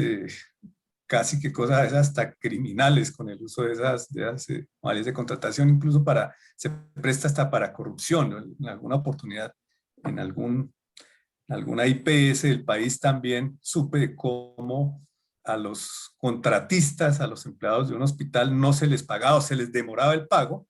casi que cosas hasta criminales con el uso de esas modalidades de contratación, incluso se presta hasta para corrupción, ¿no? En alguna oportunidad, en alguna IPS del país también supe cómo a los contratistas, a los empleados de un hospital no se les pagaba o se les demoraba el pago,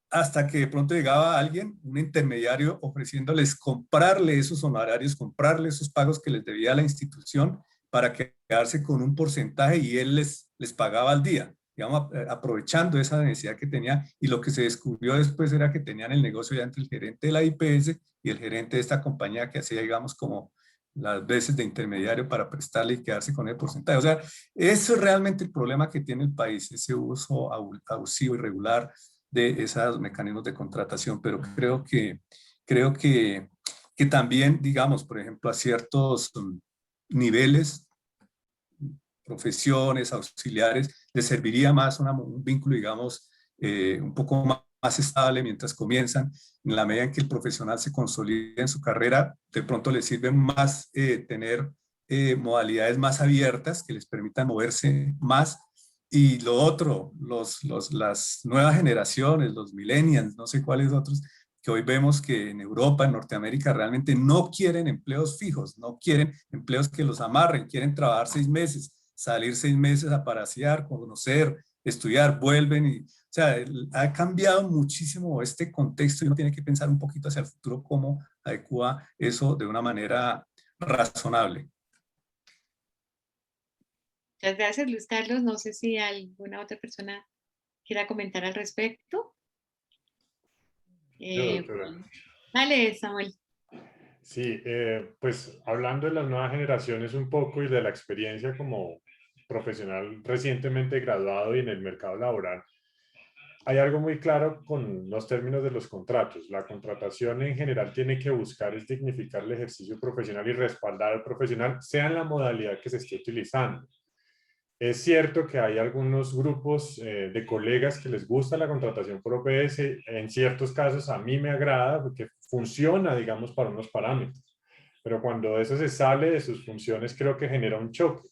hasta que de pronto llegaba alguien, un intermediario, ofreciéndoles comprarle esos honorarios, comprarle esos pagos que les debía la institución para quedarse con un porcentaje y él les pagaba al día, digamos, aprovechando esa necesidad que tenía. Y lo que se descubrió después era que tenían el negocio ya entre el gerente de la IPS y el gerente de esta compañía que hacía, digamos, como las veces de intermediario para prestarle y quedarse con el porcentaje. O sea, eso es realmente el problema que tiene el país, ese uso abusivo, irregular de esos mecanismos de contratación, pero creo que también, digamos, por ejemplo, a ciertos niveles, profesiones, auxiliares, les serviría más un vínculo, digamos, un poco más estable mientras comienzan. En la medida en que el profesional se consolida en su carrera, de pronto les sirve más tener modalidades más abiertas que les permitan moverse más. Y lo otro, las nuevas generaciones, los millennials, no sé cuáles otros, que hoy vemos que en Europa, en Norteamérica, realmente no quieren empleos fijos, no quieren empleos que los amarren, quieren trabajar 6 meses, salir 6 meses a pasear, conocer, estudiar, vuelven. O sea, ha cambiado muchísimo este contexto y uno tiene que pensar un poquito hacia el futuro cómo adecua eso de una manera razonable. Muchas gracias, Luis Carlos. No sé si alguna otra persona quiera comentar al respecto. Dale, Samuel. Sí, pues hablando de las nuevas generaciones un poco y de la experiencia como profesional recientemente graduado y en el mercado laboral, hay algo muy claro con los términos de los contratos. La contratación en general tiene que buscar es dignificar el ejercicio profesional y respaldar al profesional, sea en la modalidad que se esté utilizando. Es cierto que hay algunos grupos de colegas que les gusta la contratación por OPS. En ciertos casos a mí me agrada porque funciona, digamos, para unos parámetros. Pero cuando eso se sale de sus funciones, creo que genera un choque.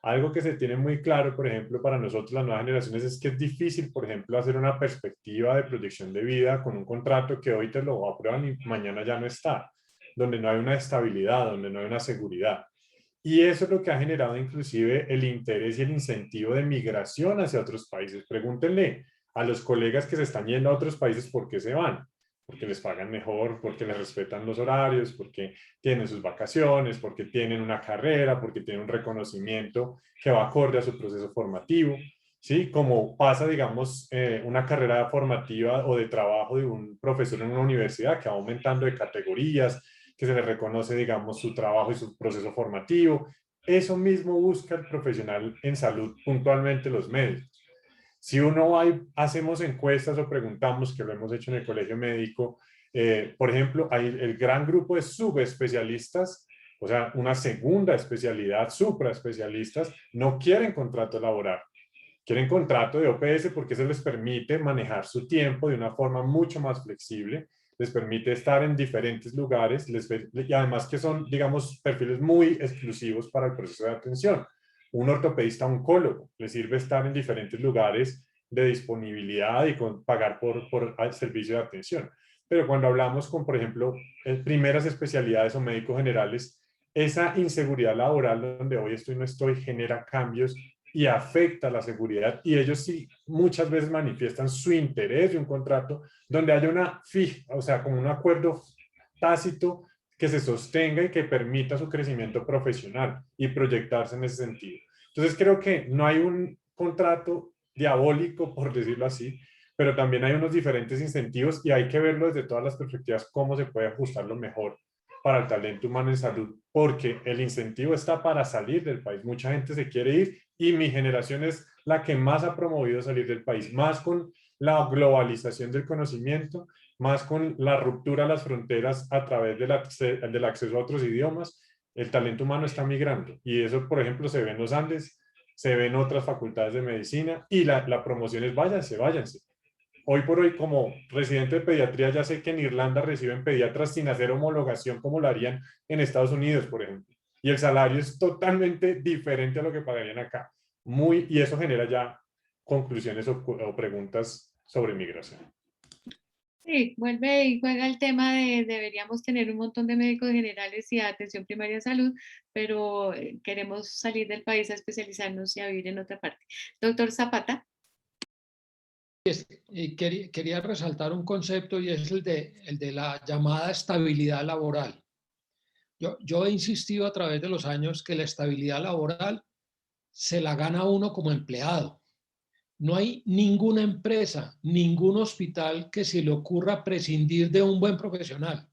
Algo que se tiene muy claro, por ejemplo, para nosotros las nuevas generaciones es que es difícil, por ejemplo, hacer una perspectiva de proyección de vida con un contrato que hoy te lo aprueban y mañana ya no está, donde no hay una estabilidad, donde no hay una seguridad. Y eso es lo que ha generado inclusive el interés y el incentivo de migración hacia otros países. Pregúntenle a los colegas que se están yendo a otros países por qué se van. Porque les pagan mejor, porque les respetan los horarios, porque tienen sus vacaciones, porque tienen una carrera, porque tienen un reconocimiento que va acorde a su proceso formativo. ¿Sí? Como pasa, digamos, una carrera formativa o de trabajo de un profesor en una universidad que va aumentando de categorías, que se le reconoce, digamos, su trabajo y su proceso formativo. Eso mismo busca el profesional en salud, puntualmente los médicos. Si uno hacemos encuestas o preguntamos, que lo hemos hecho en el colegio médico, por ejemplo, hay el gran grupo de subespecialistas, o sea, una segunda especialidad, supraespecialistas, no quieren contrato laboral. Quieren contrato de OPS porque eso les permite manejar su tiempo de una forma mucho más flexible, les permite estar en diferentes lugares y además que son, digamos, perfiles muy exclusivos para el proceso de atención. Un ortopedista oncólogo le sirve estar en diferentes lugares de disponibilidad y con pagar por el servicio de atención. Pero cuando hablamos con, por ejemplo, primeras especialidades o médicos generales, esa inseguridad laboral donde hoy estoy no estoy genera cambios y afecta la seguridad, y ellos sí muchas veces manifiestan su interés de un contrato donde haya una fija, o sea, como un acuerdo tácito que se sostenga y que permita su crecimiento profesional y proyectarse en ese sentido. Entonces creo que no hay un contrato diabólico, por decirlo así, pero también hay unos diferentes incentivos y hay que verlo desde todas las perspectivas, cómo se puede ajustar lo mejor para el talento humano en salud, porque el incentivo está para salir del país. Mucha gente se quiere ir y mi generación es la que más ha promovido salir del país, más con la globalización del conocimiento, más con la ruptura de las fronteras a través del acceso a otros idiomas. El talento humano está migrando y eso, por ejemplo, se ve en los Andes, se ve en otras facultades de medicina y la promoción es váyanse, váyanse. Hoy por hoy, como residente de pediatría, ya sé que en Irlanda reciben pediatras sin hacer homologación como lo harían en Estados Unidos, por ejemplo. Y el salario es totalmente diferente a lo que pagarían acá. Y eso genera ya conclusiones o preguntas sobre migración. Sí, vuelve y juega el tema de deberíamos tener un montón de médicos generales y de atención primaria de salud, pero queremos salir del país a especializarnos y a vivir en otra parte. Doctor Zapata. Quería resaltar un concepto y es el de la llamada estabilidad laboral. Yo he insistido a través de los años que la estabilidad laboral se la gana uno como empleado. No hay ninguna empresa, ningún hospital que se le ocurra prescindir de un buen profesional.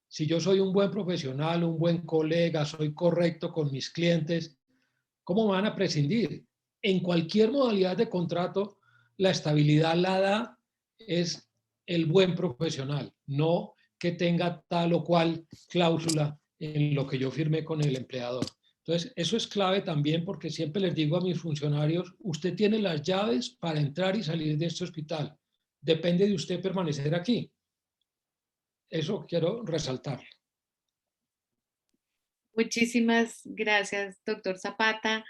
Si yo soy un buen profesional, un buen colega, soy correcto con mis clientes, ¿cómo me van a prescindir? En cualquier modalidad de contrato, la estabilidad la da es el buen profesional, no que tenga tal o cual cláusula en lo que yo firmé con el empleador. Entonces, eso es clave también porque siempre les digo a mis funcionarios, usted tiene las llaves para entrar y salir de este hospital. Depende de usted permanecer aquí. Eso quiero resaltar. Muchísimas gracias, doctor Zapata.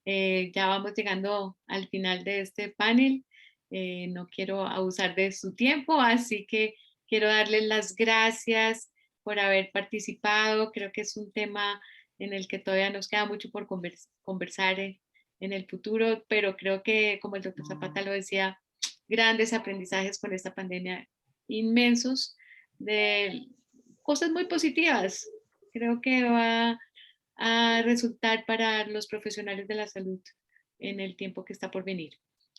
Ya vamos llegando al final de este panel. No quiero abusar de su tiempo, así que quiero darles las gracias por haber participado. Creo que es un tema en el que todavía nos queda mucho por conversar en el futuro, pero creo que, como el doctor Zapata lo decía, grandes aprendizajes con esta pandemia, inmensos, de cosas muy positivas. Creo que va a resultar para los profesionales de la salud en el tiempo que está por venir.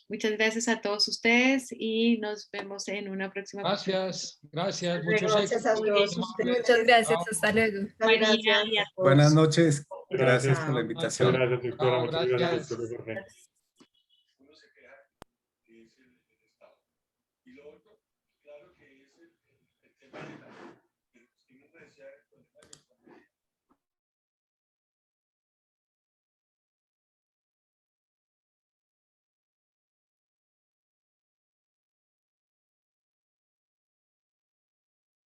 Muchas gracias a todos ustedes y nos vemos en una próxima. Gracias, gracias. Muchas gracias a Dios. Muchas gracias, hasta luego. María, Gracias. y a todos. Buenas noches. Gracias por la Chao. invitación. Gracias, doctora. Chao, Muchas gracias, gracias. doctor Jorge. Uno se queja que es el Estado. Y lo otro, claro que es el tema de la, que me decía, el problema de